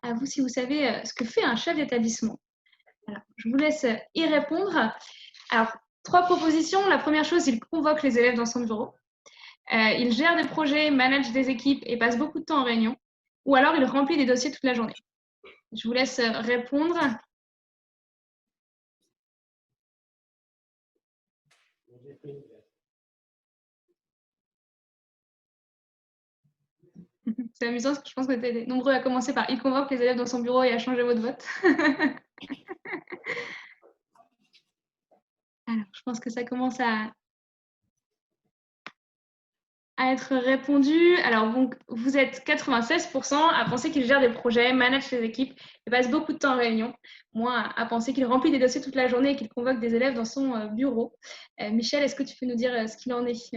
à vous si vous savez ce que fait un chef d'établissement. Alors, je vous laisse y répondre. Alors, 3 propositions. La première chose, il convoque les élèves dans son bureau. Il gère des projets, manage des équipes et passe beaucoup de temps en réunion. Ou alors, il remplit des dossiers toute la journée. Je vous laisse répondre. C'est amusant parce que je pense que vous êtes nombreux à commencer par « il convoque les élèves dans son bureau et à changer votre vote ». Alors, je pense que ça commence à être répondu. Alors, donc, vous êtes 96% à penser qu'il gère des projets, manage ses équipes et passe beaucoup de temps en réunion. Moi, à penser qu'il remplit des dossiers toute la journée et qu'il convoque des élèves dans son bureau. Michel, est-ce que tu peux nous dire ce qu'il en est?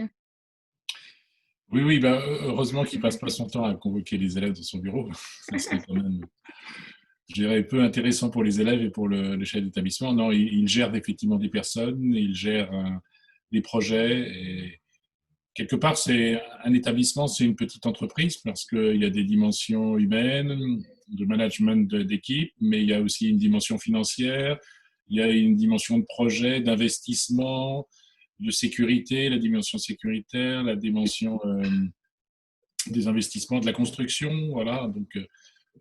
Oui, bah, heureusement qu'il ne passe pas son temps à convoquer les élèves dans son bureau. Ça serait quand même, je dirais, peu intéressant pour les élèves et pour le chef d'établissement. Non, il gère effectivement des personnes, il gère des projets. Et quelque part, c'est un établissement, c'est une petite entreprise parce qu'il y a des dimensions humaines, de management d'équipe, mais il y a aussi une dimension financière, il y a une dimension de projet, d'investissement, de sécurité, la dimension sécuritaire, la dimension des investissements, de la construction, voilà. Donc,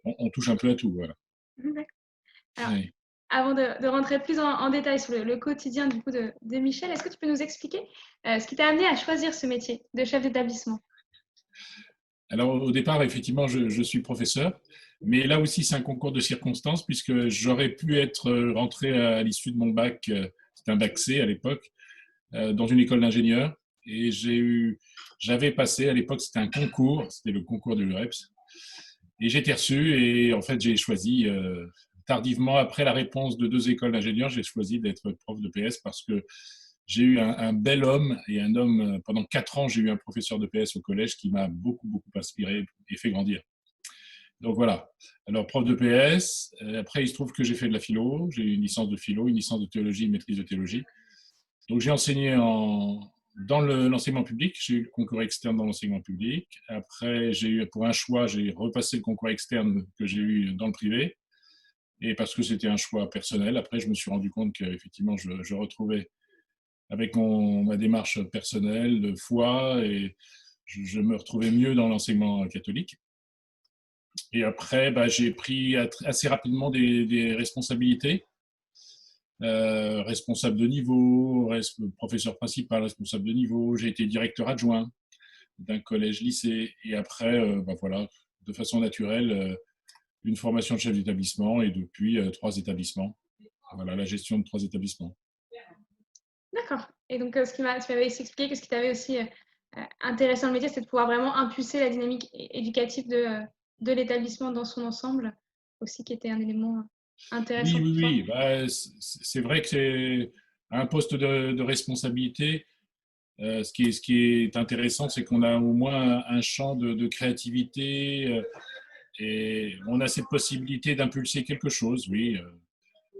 on touche un peu à tout, voilà. Alors, oui. Avant de rentrer plus en détail sur le quotidien du coup de Michel, est-ce que tu peux nous expliquer ce qui t'a amené à choisir ce métier de chef d'établissement? Alors, au départ, effectivement, je suis professeur, mais là aussi, c'est un concours de circonstances puisque j'aurais pu être rentré à l'issue de mon bac c'était un bac C à l'époque, dans une école d'ingénieurs. Et j'avais passé, à l'époque, c'était un concours, c'était le concours de l'UREPS. Et j'ai été reçu et en fait, j'ai choisi, tardivement, après la réponse de 2 écoles d'ingénieurs, j'ai choisi d'être prof de PS parce que j'ai eu un bel homme et un homme, pendant 4 ans, j'ai eu un professeur de PS au collège qui m'a beaucoup, beaucoup inspiré et fait grandir. Donc voilà. Alors, prof de PS. Après, il se trouve que j'ai fait de la philo. J'ai eu une licence de philo, une licence de théologie, une maîtrise de théologie. Donc, j'ai enseigné dans l'enseignement public. J'ai eu le concours externe dans l'enseignement public. Après, pour un choix, j'ai repassé le concours externe que j'ai eu dans le privé. Et parce que c'était un choix personnel. Après, je me suis rendu compte qu'effectivement, je retrouvais avec ma démarche personnelle de foi et je me retrouvais mieux dans l'enseignement catholique. Et après, j'ai pris assez rapidement des responsabilités. Responsable de niveau, professeur principal, responsable de niveau. J'ai été directeur adjoint d'un collège-lycée. Et après, voilà, de façon naturelle, une formation de chef d'établissement et depuis 3 établissements. Voilà, la gestion de 3 établissements. D'accord. Et donc, tu m'avais expliqué que ce qui t'avait aussi intéressé dans le métier, c'est de pouvoir vraiment impulser la dynamique éducative de l'établissement dans son ensemble, aussi qui était un élément intéressant pour toi. Oui. C'est vrai que c'est un poste de responsabilité. Ce qui est intéressant, c'est qu'on a au moins un champ de créativité et on a cette possibilité d'impulser quelque chose, oui.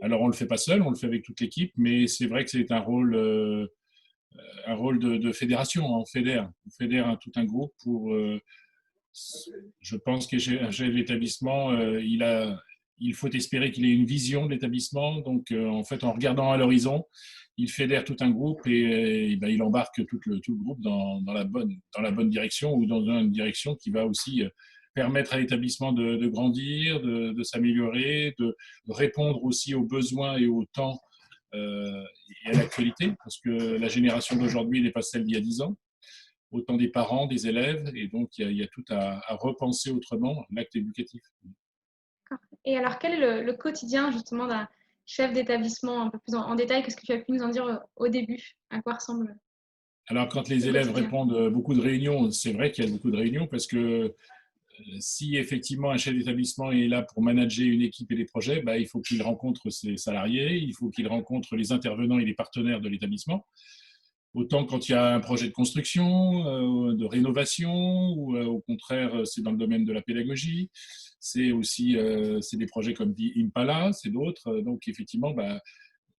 Alors, on ne le fait pas seul, on le fait avec toute l'équipe, mais c'est vrai que c'est un rôle de fédération. On fédère tout un groupe pour. Je pense que chez l'établissement, il faut espérer qu'il ait une vision de l'établissement. Donc, en fait, en regardant à l'horizon, il fédère tout un groupe et il embarque tout le groupe dans la bonne direction ou dans une direction qui va aussi permettre à l'établissement de grandir, de s'améliorer, de répondre aussi aux besoins et au temps et à l'actualité, parce que la génération d'aujourd'hui n'est pas celle d'il y a 10 ans, autant des parents, des élèves, et donc il y a tout à repenser autrement, l'acte éducatif. Et alors, quel est le quotidien justement d'un chef d'établissement un peu plus en détail? Qu'est-ce que tu as pu nous en dire au début? À quoi ressemble? Alors, quand les élèves répondent beaucoup de réunions, c'est vrai qu'il y a beaucoup de réunions parce que si effectivement un chef d'établissement est là pour manager une équipe et des projets, il faut qu'il rencontre ses salariés, il faut qu'il rencontre les intervenants et les partenaires de l'établissement. Autant quand il y a un projet de construction, de rénovation, ou au contraire, c'est dans le domaine de la pédagogie. C'est aussi c'est des projets comme dit Impala, c'est d'autres. Donc effectivement,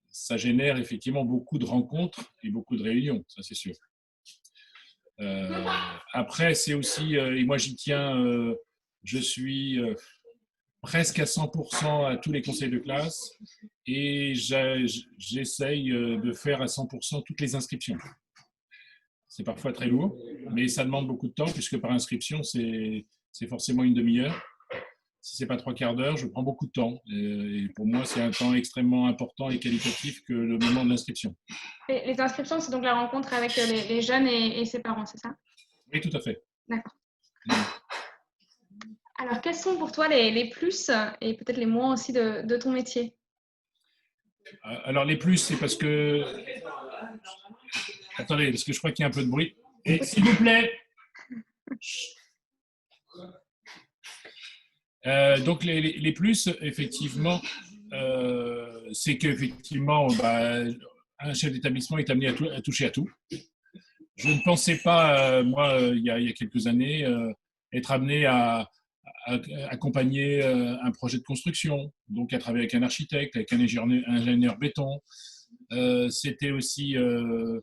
ça génère effectivement beaucoup de rencontres et beaucoup de réunions, ça c'est sûr. Après, c'est aussi, et moi j'y tiens, je suis presque à 100% à tous les conseils de classe et j'essaye de faire à 100% toutes les inscriptions. C'est parfois très lourd, mais ça demande beaucoup de temps puisque par inscription, c'est forcément une demi-heure. Si ce n'est pas 3/4 d'heure, je prends beaucoup de temps. Et pour moi, c'est un temps extrêmement important et qualitatif que le moment de l'inscription. Les inscriptions, c'est donc la rencontre avec les jeunes et ses parents, c'est ça? Oui, tout à fait. D'accord. Alors, quels sont pour toi les plus et peut-être les moins aussi de ton métier? Alors, les plus, c'est parce que... Attendez, parce que je crois qu'il y a un peu de bruit. Et s'il vous plaît. Donc, les plus, effectivement, c'est qu'effectivement, un chef d'établissement est amené à toucher à tout. Je ne pensais pas, moi, il y a quelques années, être amené à accompagner un projet de construction, donc à travailler avec un architecte, avec un ingénieur béton. C'était aussi, je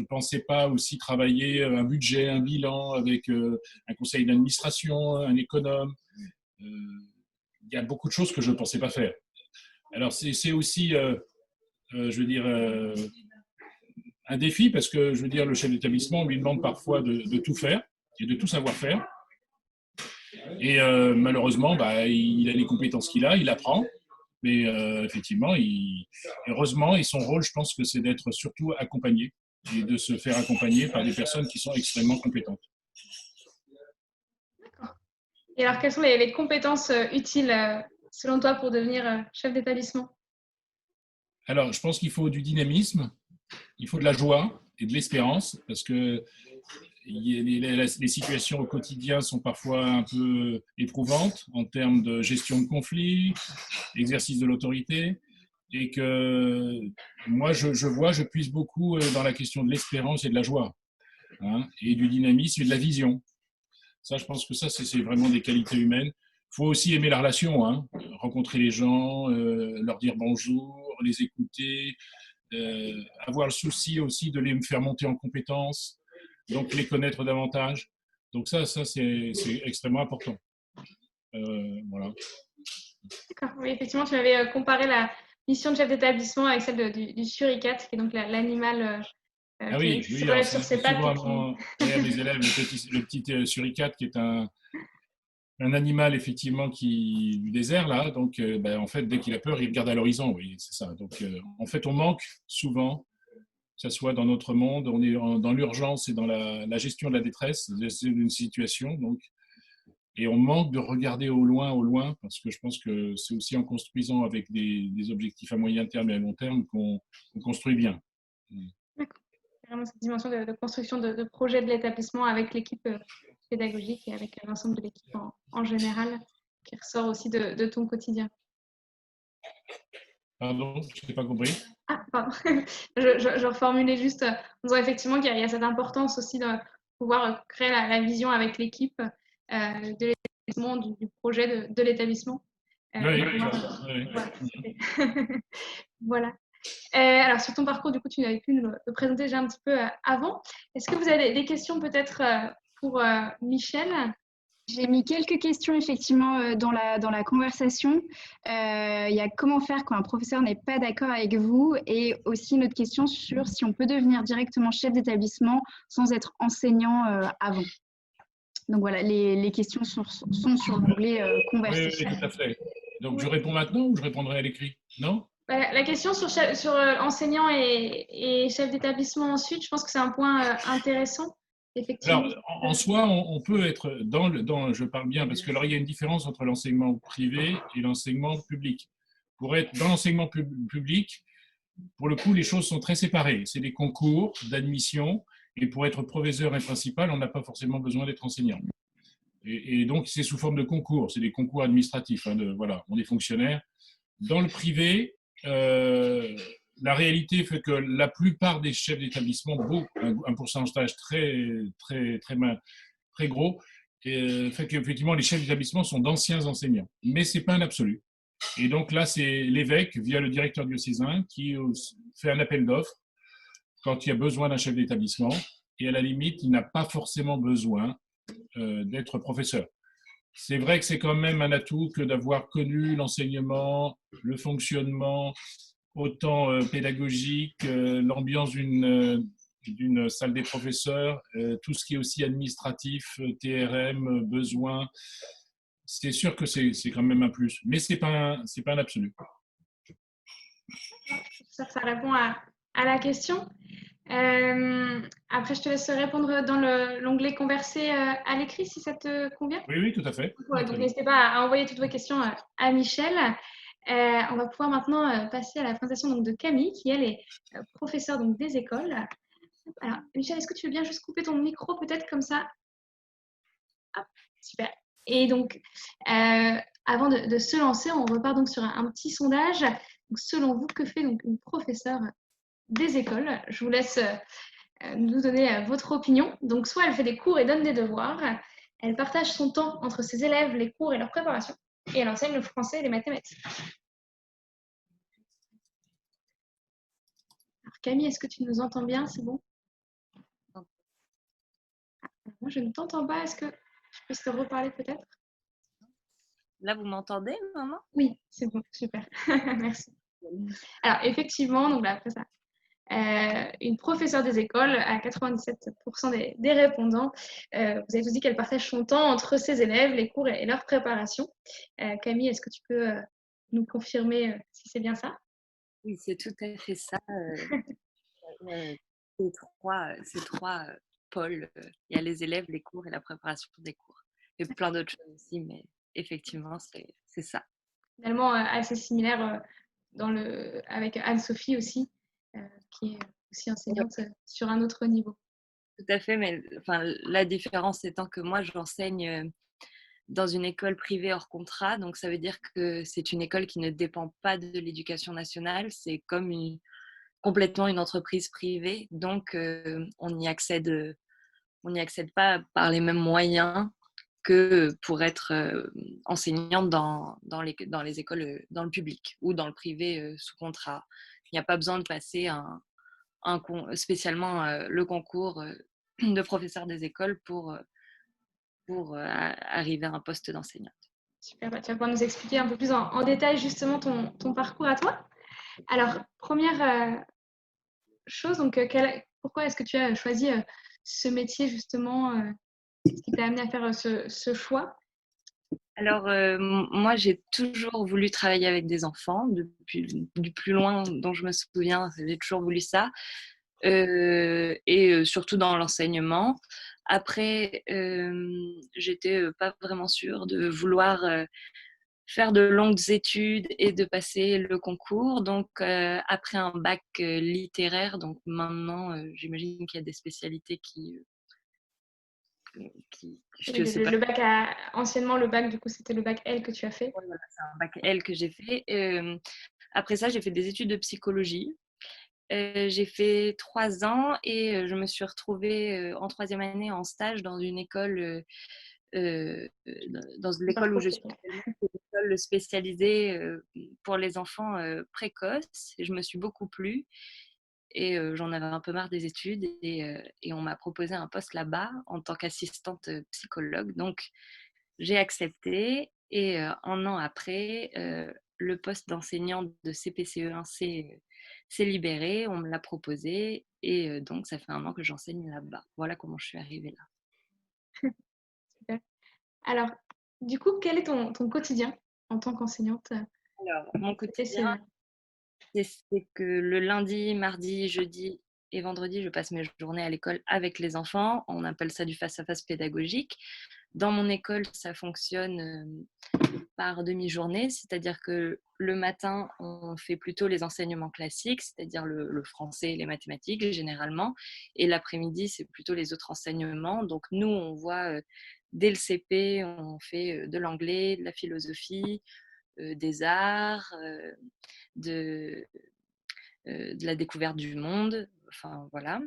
ne pensais pas aussi travailler un budget, un bilan avec un conseil d'administration, un économe. Il y a beaucoup de choses que je ne pensais pas faire. Alors c'est aussi, je veux dire, un défi parce que, je veux dire, le chef d'établissement lui demande parfois de tout faire et de tout savoir faire. Et malheureusement, il a les compétences qu'il a, il apprend. Mais effectivement, heureusement, et son rôle, je pense que c'est d'être surtout accompagné et de se faire accompagner par des personnes qui sont extrêmement compétentes. D'accord. Et alors, quelles sont les compétences utiles selon toi pour devenir chef d'établissement? Alors, je pense qu'il faut du dynamisme, il faut de la joie et de l'espérance, parce que les situations au quotidien sont parfois un peu éprouvantes en termes de gestion de conflits, exercice de l'autorité, et que moi, je puise beaucoup dans la question de l'espérance et de la joie, hein, et du dynamisme et de la vision. Ça, je pense que ça, c'est vraiment des qualités humaines. Il faut aussi aimer la relation, hein, rencontrer les gens, leur dire bonjour, les écouter, avoir le souci aussi de les faire monter en compétences, donc les connaître davantage. Donc ça c'est extrêmement important. Voilà. D'accord. Oui, effectivement, tu avais comparé la mission de chef d'établissement avec celle du suricate, qui est donc l'animal Ah qui oui, oui, se alors relève c'est sur ses pattes. souvent à mes élèves le petit suricate qui est un animal effectivement du désert là, donc en fait dès qu'il a peur il regarde à l'horizon, oui c'est ça. Donc en fait on manque souvent, que ce soit dans notre monde, on est dans l'urgence et dans la gestion de la détresse d'une situation, donc et on manque de regarder au loin, parce que je pense que c'est aussi en construisant avec des objectifs à moyen terme et à long terme qu'on construit bien. D'accord. Vraiment cette dimension de construction de projet de l'établissement avec l'équipe pédagogique et avec l'ensemble de l'équipe en général, qui ressort aussi de ton quotidien. Pardon, je n'ai pas compris. Ah, pardon. Je reformulais juste en disant effectivement qu'il y a cette importance aussi de pouvoir créer la vision avec l'équipe de l'établissement, du projet de l'établissement. Oui, Voilà. Voilà. Alors, sur ton parcours, du coup, tu avais pu nous le présenter déjà un petit peu avant. Est-ce que vous avez des questions peut-être pour Michel? J'ai mis quelques questions effectivement dans la conversation. Il y a comment faire quand un professeur n'est pas d'accord avec vous et aussi une autre question sur si on peut devenir directement chef d'établissement sans être enseignant avant. Donc voilà, les questions sont sur l'onglet converser. Oui, tout à fait. Donc je réponds maintenant ou je répondrai à l'écrit? Non? La question sur enseignant et chef d'établissement ensuite, je pense que c'est un point intéressant, effectivement. Alors, en soi, on peut être je parle bien, parce que alors, il y a une différence entre l'enseignement privé et l'enseignement public. Pour être dans l'enseignement public, pour le coup, les choses sont très séparées. C'est des concours d'admission, et pour être professeur et principal, on n'a pas forcément besoin d'être enseignant. Et donc, c'est sous forme de concours, c'est des concours administratifs. Hein, voilà, on est fonctionnaire. Dans le privé, la réalité fait que la plupart des chefs d'établissement, un pourcentage très gros, fait qu'effectivement, les chefs d'établissement sont d'anciens enseignants. Mais ce n'est pas un absolu. Et donc là, c'est l'évêque, via le directeur diocésain, qui fait un appel d'offres quand il y a besoin d'un chef d'établissement. Et à la limite, il n'a pas forcément besoin d'être professeur. C'est vrai que c'est quand même un atout que d'avoir connu l'enseignement, le fonctionnement, autant pédagogique, l'ambiance d'une salle des professeurs, tout ce qui est aussi administratif, TRM, besoin. C'est sûr que c'est quand même un plus, mais c'est pas un absolu. Ça répond à la question. Après, je te laisse répondre dans l'onglet converser à l'écrit si ça te convient. Oui, tout à fait. Ouais, donc n'hésitez pas à envoyer toutes vos questions à Michel. On va pouvoir maintenant passer à la présentation donc, de Camille, qui elle est professeure donc, des écoles. Alors, Michel, est-ce que tu veux bien juste couper ton micro peut-être comme ça? Hop, super. Et donc, avant de se lancer, on repart donc sur un petit sondage. Donc, selon vous, que fait donc une professeure des écoles? Je vous laisse nous donner votre opinion. Donc, soit elle fait des cours et donne des devoirs, elle partage son temps entre ses élèves, les cours et leur préparation, et elle enseigne le français et les mathématiques. Alors, Camille, est-ce que tu nous entends bien? C'est bon? Moi, je ne t'entends pas. Est-ce que je peux te reparler peut-être? Là, vous m'entendez maintenant? Oui, c'est bon, super. Merci. Alors, effectivement, donc là, après ça, une professeure des écoles, à 97% des répondants, vous avez tous dit qu'elle partage son temps entre ses élèves, les cours et leur préparation. Camille, est-ce que tu peux nous confirmer si c'est bien ça? Oui, c'est tout à fait ça. Ces trois pôles. Il y a les élèves, les cours et la préparation des cours. Et plein d'autres choses aussi, mais effectivement, c'est ça. Finalement, assez similaire avec Anne-Sophie aussi, qui est aussi enseignante sur un autre niveau. Tout à fait, mais enfin, la différence étant que moi, j'enseigne dans une école privée hors contrat, donc ça veut dire que c'est une école qui ne dépend pas de l'éducation nationale, c'est comme complètement une entreprise privée, donc on n'y accède pas par les mêmes moyens que pour être enseignante dans les écoles, dans le public ou dans le privé sous contrat. Il n'y a pas besoin de passer spécialement le concours de professeur des écoles pour arriver à un poste d'enseignante. Super, tu vas pouvoir nous expliquer un peu plus en détail justement ton parcours à toi. Alors, première chose, donc pourquoi est-ce que tu as choisi ce métier justement, ce qui t'a amené à faire ce choix? Alors, moi, j'ai toujours voulu travailler avec des enfants, du plus loin dont je me souviens, j'ai toujours voulu ça, et surtout dans l'enseignement. Après, j'étais pas vraiment sûre de vouloir faire de longues études et de passer le concours. Donc, après un bac littéraire, donc maintenant, j'imagine qu'il y a des spécialités je sais pas. Le bac anciennement, le bac, du coup, c'était le bac L que tu as fait. Ouais, voilà, c'est un bac L que j'ai fait. Après ça, j'ai fait des études de psychologie. J'ai fait 3 ans et je me suis retrouvée en 3e année en stage dans une école, dans l'école où je suis actuellement, c'est une école spécialisée pour les enfants précoces. Et je me suis beaucoup plu et j'en avais un peu marre des études et on m'a proposé un poste là-bas en tant qu'assistante psychologue. Donc, j'ai accepté et 1 an après, le poste d'enseignant de CPCE1 s'est libéré, on me l'a proposé et donc ça fait 1 an que j'enseigne là-bas. Voilà comment je suis arrivée là. Super. Alors, du coup, quel est ton quotidien en tant qu'enseignante? Alors, mon quotidien, c'est que le lundi, mardi, jeudi et vendredi, je passe mes journées à l'école avec les enfants. On appelle ça du face-à-face pédagogique. Dans mon école, ça fonctionne par demi-journée, c'est-à-dire que le matin, on fait plutôt les enseignements classiques, c'est-à-dire le français et les mathématiques généralement, et l'après-midi, c'est plutôt les autres enseignements. Donc nous, on voit dès le CP, on fait de l'anglais, de la philosophie, des arts, de la découverte du monde, enfin voilà.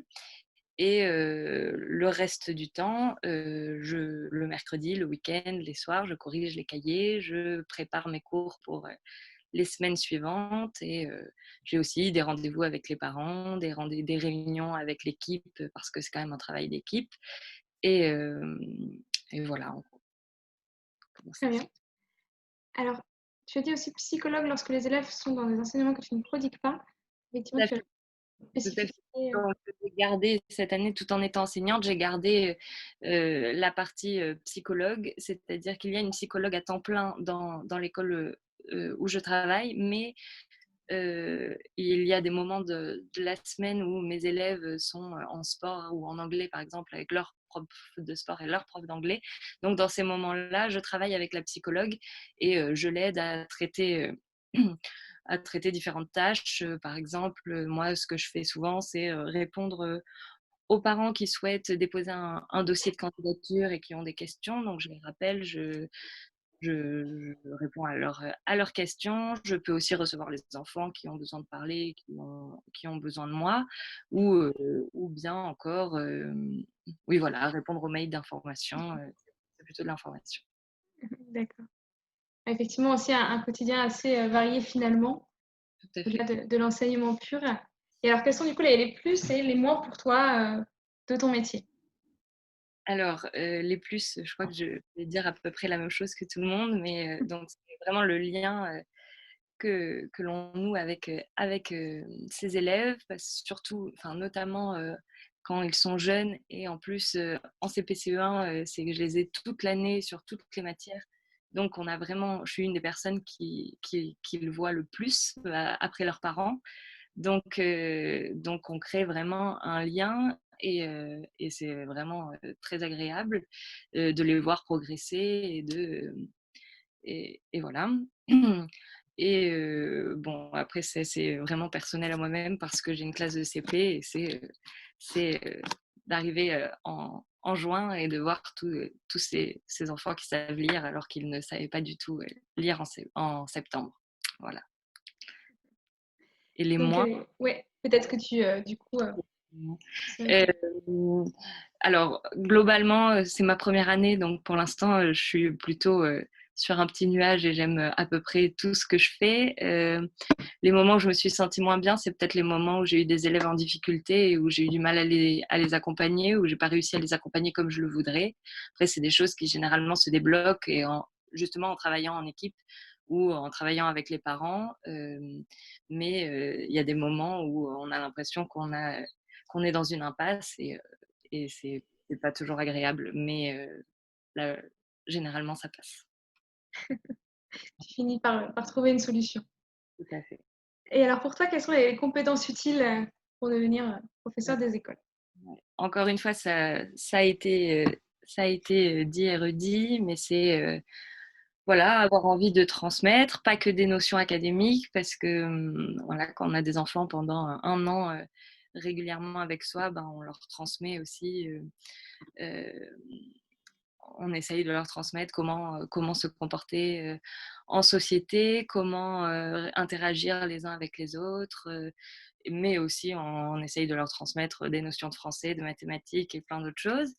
Et le reste du temps, le mercredi, le week-end, les soirs, je corrige les cahiers, je prépare mes cours pour les semaines suivantes et j'ai aussi des rendez-vous avec les parents, des réunions avec l'équipe parce que c'est quand même un travail d'équipe. Et, et voilà. Très bien. Alors, tu as dit aussi psychologue lorsque les élèves sont dans des enseignements que tu ne prodigues pas. Effectivement, tu as spécifié. Donc, j'ai gardé cette année, tout en étant enseignante, j'ai gardé la partie psychologue, c'est-à-dire qu'il y a une psychologue à temps plein dans l'école où je travaille, mais il y a des moments de la semaine où mes élèves sont en sport ou en anglais, par exemple, avec leur prof de sport et leur prof d'anglais. Donc, dans ces moments-là, je travaille avec la psychologue et je l'aide à traiter à traiter différentes tâches. Par exemple, moi, ce que je fais souvent, c'est répondre aux parents qui souhaitent déposer un dossier de candidature et qui ont des questions. Donc, je les rappelle, je réponds à leurs questions. Je peux aussi recevoir les enfants qui ont besoin de parler, qui ont besoin de moi, ou bien encore, oui, voilà, répondre aux mails d'information. C'est plutôt de l'information. D'accord. Effectivement, aussi un quotidien assez varié finalement, au-delà de l'enseignement pur. Et alors, quels sont du coup les plus et les moins pour toi de ton métier? Alors, les plus, je crois que je vais dire à peu près la même chose que tout le monde, mais donc c'est vraiment le lien que l'on noue avec ses élèves, surtout, enfin, notamment quand ils sont jeunes et en plus en CPCE1, c'est que je les ai toute l'année sur toutes les matières. Donc, je suis une des personnes qui le voit le plus après leurs parents. Donc, on crée vraiment un lien et c'est vraiment très agréable de les voir progresser et voilà. Et bon, après, c'est vraiment personnel à moi-même parce que j'ai une classe de CP et c'est d'arriver en juin et de voir tous ces enfants qui savent lire alors qu'ils ne savaient pas du tout lire en septembre. Voilà. Et les Donc, mois. ouais, peut-être que tu, du coup. Alors, globalement, c'est ma première année, donc pour l'instant, je suis plutôt sur un petit nuage et j'aime à peu près tout ce que je fais. Les moments où je me suis sentie moins bien, c'est peut-être les moments où j'ai eu des élèves en difficulté et où j'ai eu du mal à les accompagner, où j'ai pas réussi à les accompagner comme je le voudrais. Après, c'est des choses qui généralement se débloquent et justement en travaillant en équipe ou en travaillant avec les parents. Mais il y a des moments où on a l'impression qu'on est dans une impasse et c'est pas toujours agréable, mais là, généralement, ça passe. Tu finis par trouver une solution. Tout à fait. Et alors pour toi, quelles sont les compétences utiles pour devenir professeur des écoles? Encore une fois, ça a été dit et redit, mais c'est voilà, avoir envie de transmettre, pas que des notions académiques, parce que voilà, quand on a des enfants pendant un an régulièrement avec soi, ben, on leur transmet aussi, on essaye de leur transmettre comment se comporter en société, comment interagir les uns avec les autres, mais aussi on essaye de leur transmettre des notions de français, de mathématiques et plein d'autres choses.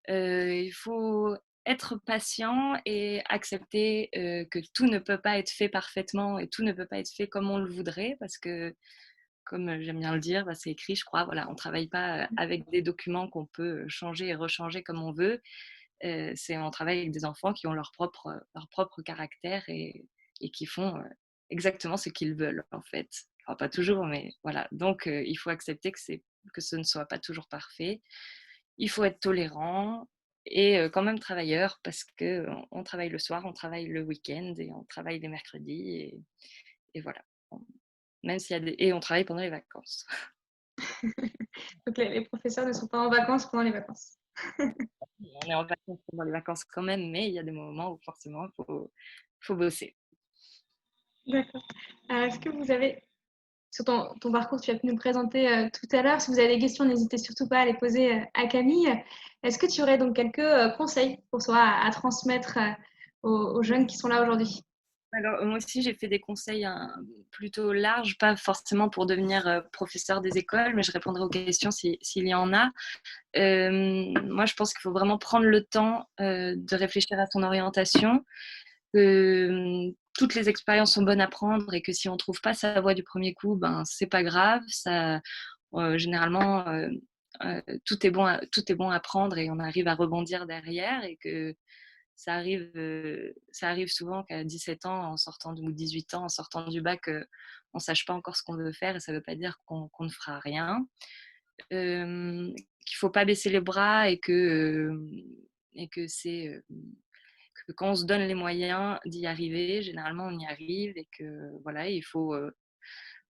Il faut être patient et accepter que tout ne peut pas être fait parfaitement et tout ne peut pas être fait comme on le voudrait parce que, comme j'aime bien le dire, bah, c'est écrit, je crois, voilà, on ne travaille pas avec des documents qu'on peut changer et rechanger comme on veut. On travaille avec des enfants qui ont leur propre caractère et qui font exactement ce qu'ils veulent, en fait. Enfin, pas toujours, mais voilà. Donc, il faut accepter que ce ne soit pas toujours parfait. Il faut être tolérant et quand même travailleur parce qu'on travaille le soir, on travaille le week-end et on travaille les mercredis et voilà. Même s'il y a et on travaille pendant les vacances. Donc les professeurs ne sont pas en vacances pendant les vacances. On est en vacances pendant les vacances quand même, mais il y a des moments où forcément il faut bosser. D'accord. Alors, est-ce que vous avez, sur ton parcours, tu as pu nous présenter tout à l'heure, si vous avez des questions, n'hésitez surtout pas à les poser à Camille. Est-ce que tu aurais donc quelques conseils pour toi à transmettre aux jeunes qui sont là aujourd'hui? Alors, moi aussi, j'ai fait des conseils plutôt larges, pas forcément pour devenir professeur des écoles, mais je répondrai aux questions s'il y en a. Moi, je pense qu'il faut vraiment prendre le temps de réfléchir à son orientation, que toutes les expériences sont bonnes à prendre et que si on ne trouve pas sa voie du premier coup, ben, c'est pas grave. Généralement, tout est bon à prendre et on arrive à rebondir derrière et que ça arrive souvent qu'à 17 ans, ou 18 ans, en sortant du bac, on ne sache pas encore ce qu'on veut faire et ça ne veut pas dire qu'on ne fera rien. Qu'il ne faut pas baisser les bras et que quand on se donne les moyens d'y arriver, généralement on y arrive et que voilà, il faut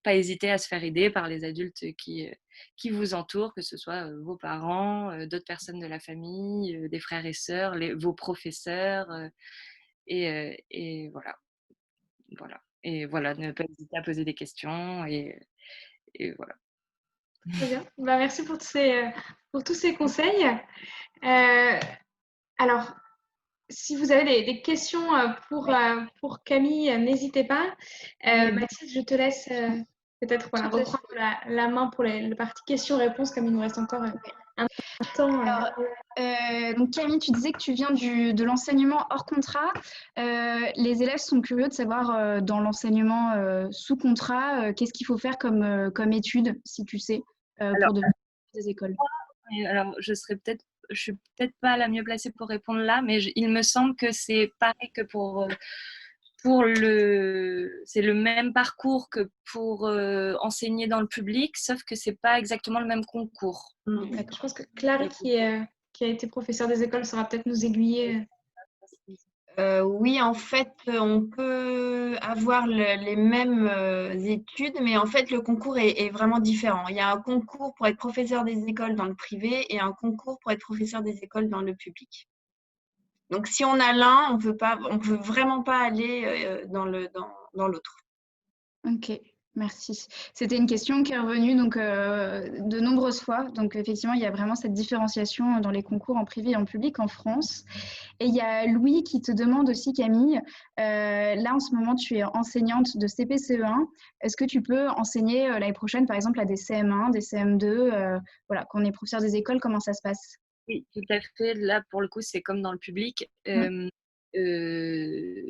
pas hésiter à se faire aider par les adultes qui vous entourent, que ce soit vos parents, d'autres personnes de la famille, des frères et sœurs, vos professeurs, et voilà. Et voilà, ne pas hésiter à poser des questions et voilà. Très bien. Bah, merci pour tous ces conseils. Alors, si vous avez des questions pour Camille, n'hésitez pas. Mathilde, je te laisse peut-être reprendre la main pour la partie questions-réponses, comme il nous reste encore un peu de temps. Donc Camille, tu disais que tu viens de l'enseignement hors contrat. Les élèves sont curieux de savoir dans l'enseignement sous contrat, qu'est-ce qu'il faut faire comme études, si tu sais, pour devenir des écoles. Alors, je suis peut-être pas la mieux placée pour répondre là, mais il me semble que c'est pareil que c'est le même parcours que pour enseigner dans le public, sauf que c'est pas exactement le même concours. Je pense que Claire, qui a été professeure des écoles, saura peut-être nous aiguiller. Oui, en fait, on peut avoir les mêmes études, mais en fait, le concours est vraiment différent. Il y a un concours pour être professeur des écoles dans le privé et un concours pour être professeur des écoles dans le public. Donc, si on a l'un, on peut vraiment pas aller dans l'autre. Ok, merci. C'était une question qui est revenue donc, de nombreuses fois. Donc, effectivement, il y a vraiment cette différenciation dans les concours en privé et en public en France. Et il y a Louis qui te demande aussi, Camille, là en ce moment, tu es enseignante de CP-CE1. Est-ce que tu peux enseigner l'année prochaine, par exemple, à des CM1, des CM2, voilà, quand on est professeur des écoles, comment ça se passe? Oui, tout à fait. Là, pour le coup, c'est comme dans le public.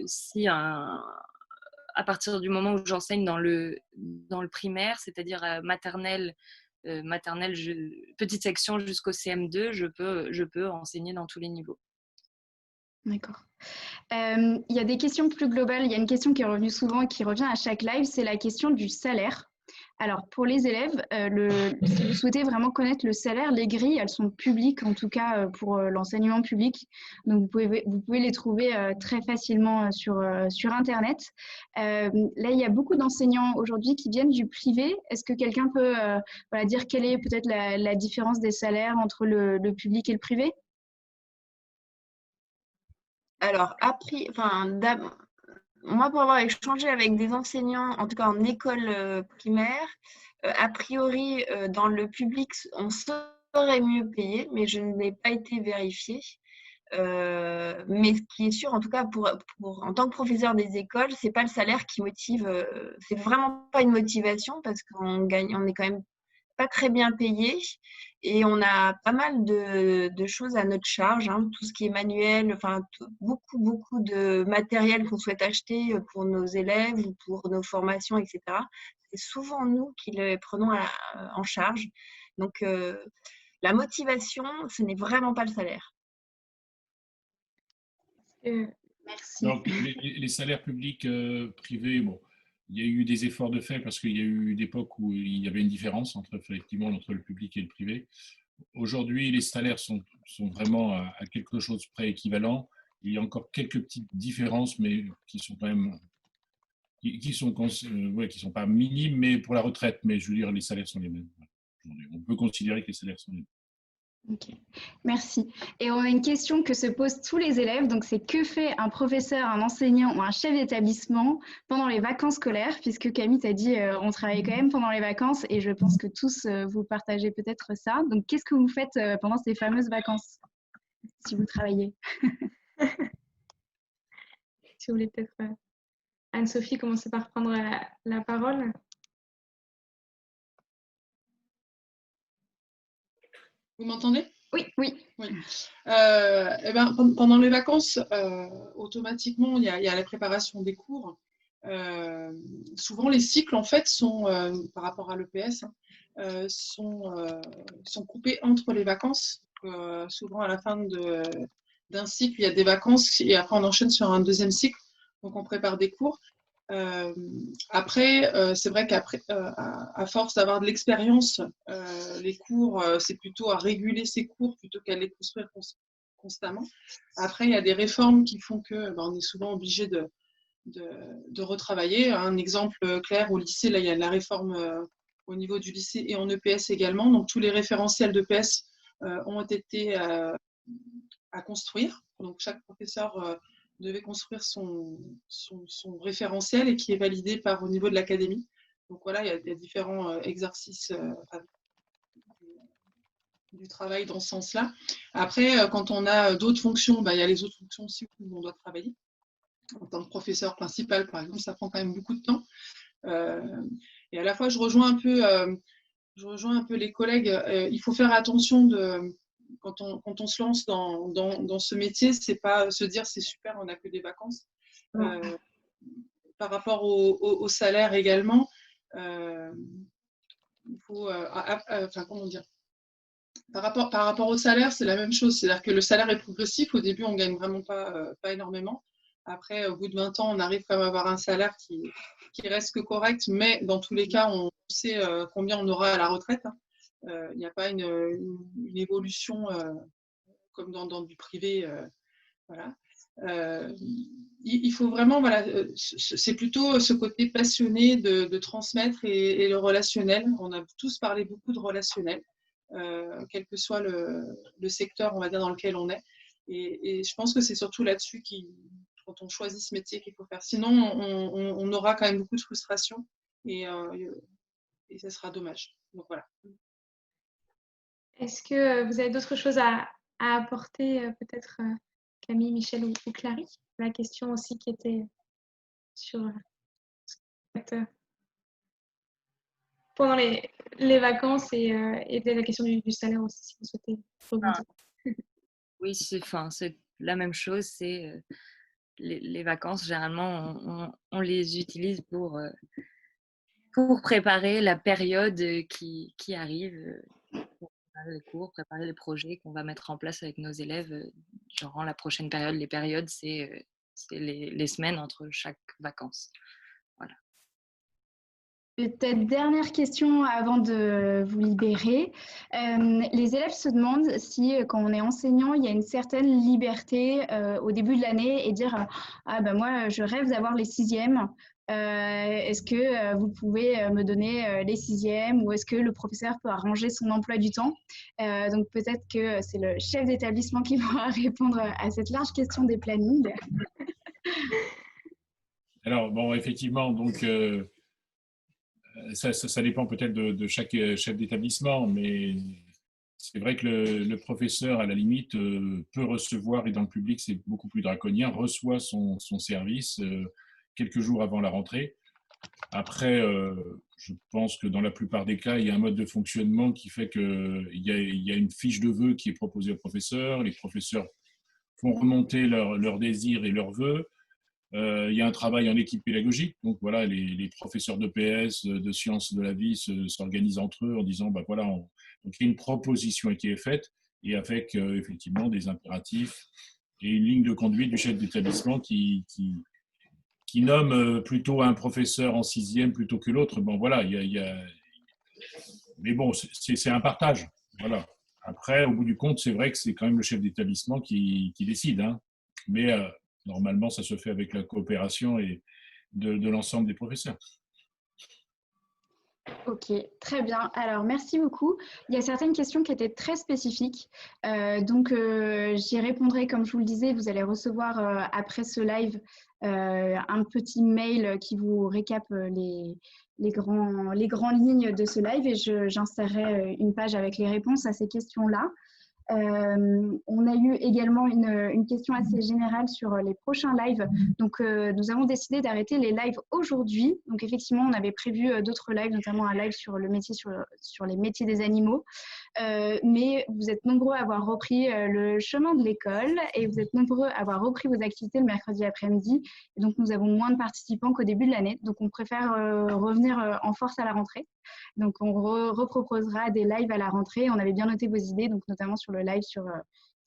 Si à partir du moment où j'enseigne dans le primaire, c'est-à-dire maternelle, petite section jusqu'au CM2, je peux enseigner dans tous les niveaux. D'accord. Il y a des questions plus globales. Il y a une question qui est revenue souvent et qui revient à chaque live, c'est la question du salaire. Alors, pour les élèves, si vous souhaitez vraiment connaître le salaire, les grilles, elles sont publiques, en tout cas pour l'enseignement public. Donc, vous pouvez les trouver très facilement sur Internet. Là, il y a beaucoup d'enseignants aujourd'hui qui viennent du privé. Est-ce que quelqu'un peut voilà, dire quelle est peut-être la différence des salaires entre le public et le privé? Alors, moi, pour avoir échangé avec des enseignants, en tout cas en école primaire, a priori, dans le public, on serait mieux payé, mais je n'ai pas été vérifiée. Mais ce qui est sûr, en tout cas, en tant que professeur des écoles, c'est pas le salaire qui motive. C'est vraiment pas une motivation parce on est quand même pas très bien payé et on a pas mal de choses à notre charge, hein, tout ce qui est manuel, enfin beaucoup de matériel qu'on souhaite acheter pour nos élèves ou pour nos formations, etc. C'est souvent nous qui les prenons en charge. Donc la motivation, ce n'est vraiment pas le salaire. Merci. Donc, les salaires publics, privés, bon, il y a eu des efforts de fait parce qu'il y a eu des époques où il y avait une différence effectivement, entre le public et le privé. Aujourd'hui, les salaires sont vraiment à quelque chose près équivalent. Il y a encore quelques petites différences, mais qui sont quand même, qui sont pas minimes, mais pour la retraite. Mais je veux dire, les salaires sont les mêmes. On peut considérer que les salaires sont les mêmes. Ok, merci. Et on a une question que se posent tous les élèves, donc c'est que fait un professeur, un enseignant ou un chef d'établissement pendant les vacances scolaires, puisque Camille t'a dit on travaille quand même pendant les vacances et je pense que tous vous partagez peut-être ça. Donc qu'est-ce que vous faites pendant ces fameuses vacances, si vous travaillez? Si vous voulez peut-être, Anne-Sophie, commencer par prendre la parole. Vous m'entendez? Oui, oui. Eh ben, pendant les vacances, automatiquement, il y a la préparation des cours. Souvent, les cycles, en fait, sont, par rapport à l'EPS, sont coupés entre les vacances. Souvent, à la fin d'un cycle, il y a des vacances et après, on enchaîne sur un deuxième cycle. Donc, on prépare des cours. Après, c'est vrai qu'après, à force d'avoir de l'expérience, les cours, c'est plutôt à réguler ces cours plutôt qu'à les construire constamment. Après, il y a des réformes qui font que on est souvent obligé de retravailler. Un exemple clair, au lycée, là, il y a la réforme au niveau du lycée et en EPS également. Donc, tous les référentiels d'EPS ont été à construire. Donc, chaque professeur devait construire son référentiel et qui est validé au niveau de l'académie. Donc voilà, il y a différents exercices du travail dans ce sens-là. Après, quand on a d'autres fonctions, il y a les autres fonctions aussi où on doit travailler. En tant que professeur principal, par exemple, ça prend quand même beaucoup de temps. Et à la fois, je rejoins un peu les collègues. Il faut faire attention quand on se lance dans ce métier, c'est pas se dire c'est super, on n'a que des vacances. Par rapport au salaire également, il faut, comment dire, par rapport au salaire, c'est la même chose. C'est-à-dire que le salaire est progressif. Au début, on ne gagne vraiment pas énormément. Après, au bout de 20 ans, on arrive quand même à avoir un salaire qui reste que correct, mais dans tous les cas, on sait combien on aura à la retraite. Il n'y a pas une évolution comme dans du privé. Voilà. Il faut vraiment, voilà, c'est plutôt ce côté passionné de transmettre et le relationnel. On a tous parlé beaucoup de relationnel, quel que soit le secteur, on va dire, dans lequel on est. Et je pense que c'est surtout là-dessus qu'il quand on choisit ce métier qu'il faut faire. Sinon, on aura quand même beaucoup de frustration et ça sera dommage. Donc voilà. Est-ce que vous avez d'autres choses à apporter, peut-être Camille, Michel ou Clary? La question aussi qui était sur pendant les vacances et peut-être la question du salaire aussi, si vous souhaitez rebondir. Oui, c'est la même chose. C'est les vacances, généralement, on les utilise pour préparer la période qui arrive, pour préparer les cours, préparer les projets qu'on va mettre en place avec nos élèves durant la prochaine période. Les périodes, c'est les semaines entre chaque vacances. Voilà. Peut-être dernière question avant de vous libérer. Les élèves se demandent si, quand on est enseignant, il y a une certaine liberté au début de l'année et dire ah ben moi je rêve d'avoir les 6e. Est-ce que vous pouvez me donner les 6e ou est-ce que le professeur peut arranger son emploi du temps? Donc peut-être que c'est le chef d'établissement qui pourra répondre à cette large question des plannings. Alors, bon, effectivement, donc, ça dépend peut-être de chaque chef d'établissement, mais c'est vrai que le professeur, à la limite, peut recevoir, et dans le public, c'est beaucoup plus draconien, reçoit son service quelques jours avant la rentrée. Après, je pense que dans la plupart des cas, il y a un mode de fonctionnement qui fait qu'il y a une fiche de vœux qui est proposée au professeur. Les professeurs font remonter leurs désirs et leurs vœux. Il y a un travail en équipe pédagogique. Donc voilà, les professeurs d'EPS, de sciences de la vie s'organisent entre eux en disant, bah voilà, donc il y a une proposition qui est faite et avec effectivement des impératifs et une ligne de conduite du chef d'établissement qui nomme plutôt un professeur en 6e plutôt que l'autre. Bon voilà, mais bon, c'est un partage. Voilà. Après, au bout du compte, c'est vrai que c'est quand même le chef d'établissement qui décide. Hein. Mais normalement, ça se fait avec la coopération et de l'ensemble des professeurs. Ok, très bien. Alors, merci beaucoup. Il y a certaines questions qui étaient très spécifiques. Donc, j'y répondrai comme je vous le disais. Vous allez recevoir après ce live un petit mail qui vous récap les grandes lignes de ce live et j'insérerai une page avec les réponses à ces questions-là. On a eu également une question assez générale sur les prochains lives. Donc, nous avons décidé d'arrêter les lives aujourd'hui. Donc, effectivement, on avait prévu d'autres lives, notamment un live sur le métier, sur les métiers des animaux. Mais vous êtes nombreux à avoir repris le chemin de l'école et vous êtes nombreux à avoir repris vos activités le mercredi après-midi. Et donc, nous avons moins de participants qu'au début de l'année. Donc, on préfère revenir en force à la rentrée. Donc, on reproposera des lives à la rentrée. On avait bien noté vos idées, donc notamment sur le live sur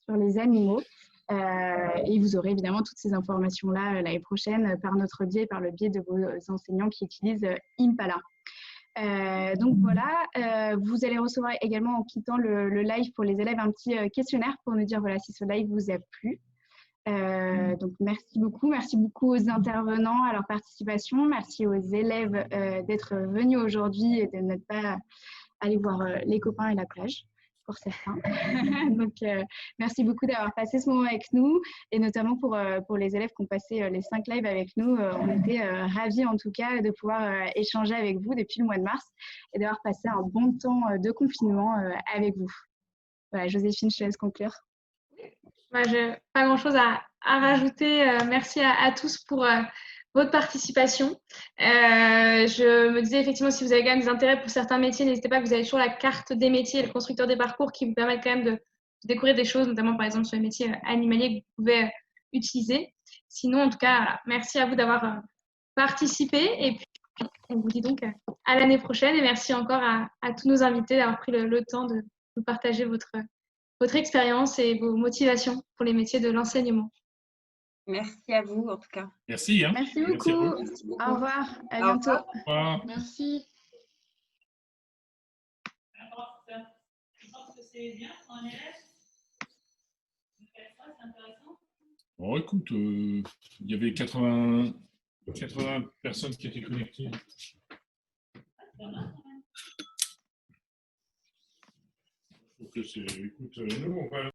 les animaux. Et vous aurez évidemment toutes ces informations-là l'année prochaine par notre biais, par le biais de vos enseignants qui utilisent Impala. Donc voilà, vous allez recevoir également en quittant le live pour les élèves un petit questionnaire pour nous dire voilà, si ce live vous a plu. Donc merci beaucoup aux intervenants, à leur participation, merci aux élèves d'être venus aujourd'hui et de n'être pas allés voir les copains et la plage pour certains. Donc merci beaucoup d'avoir passé ce moment avec nous et notamment pour les élèves qui ont passé les 5 lives avec nous. On était ravis en tout cas de pouvoir échanger avec vous depuis le mois de mars et d'avoir passé un bon temps de confinement avec vous. Voilà, Joséphine, je te laisse conclure. Moi, je n'ai pas grand-chose à rajouter. Merci à tous pour votre participation. Je me disais effectivement, si vous avez quand même des intérêts pour certains métiers, n'hésitez pas, vous avez toujours la carte des métiers et le constructeur des parcours qui vous permettent quand même de découvrir des choses, notamment par exemple sur les métiers animaliers que vous pouvez utiliser. Sinon, en tout cas, merci à vous d'avoir participé et puis on vous dit donc à l'année prochaine et merci encore à tous nos invités d'avoir pris le temps de nous partager votre expérience et vos motivations pour les métiers de l'enseignement. Merci à vous, en tout cas. Merci. Hein. Merci beaucoup. Merci beaucoup. Au revoir. À Au bientôt. revoir. Au revoir. Merci. Bon, écoute, il y avait 80 personnes qui étaient connectées. Donc, écoute, nous, on va...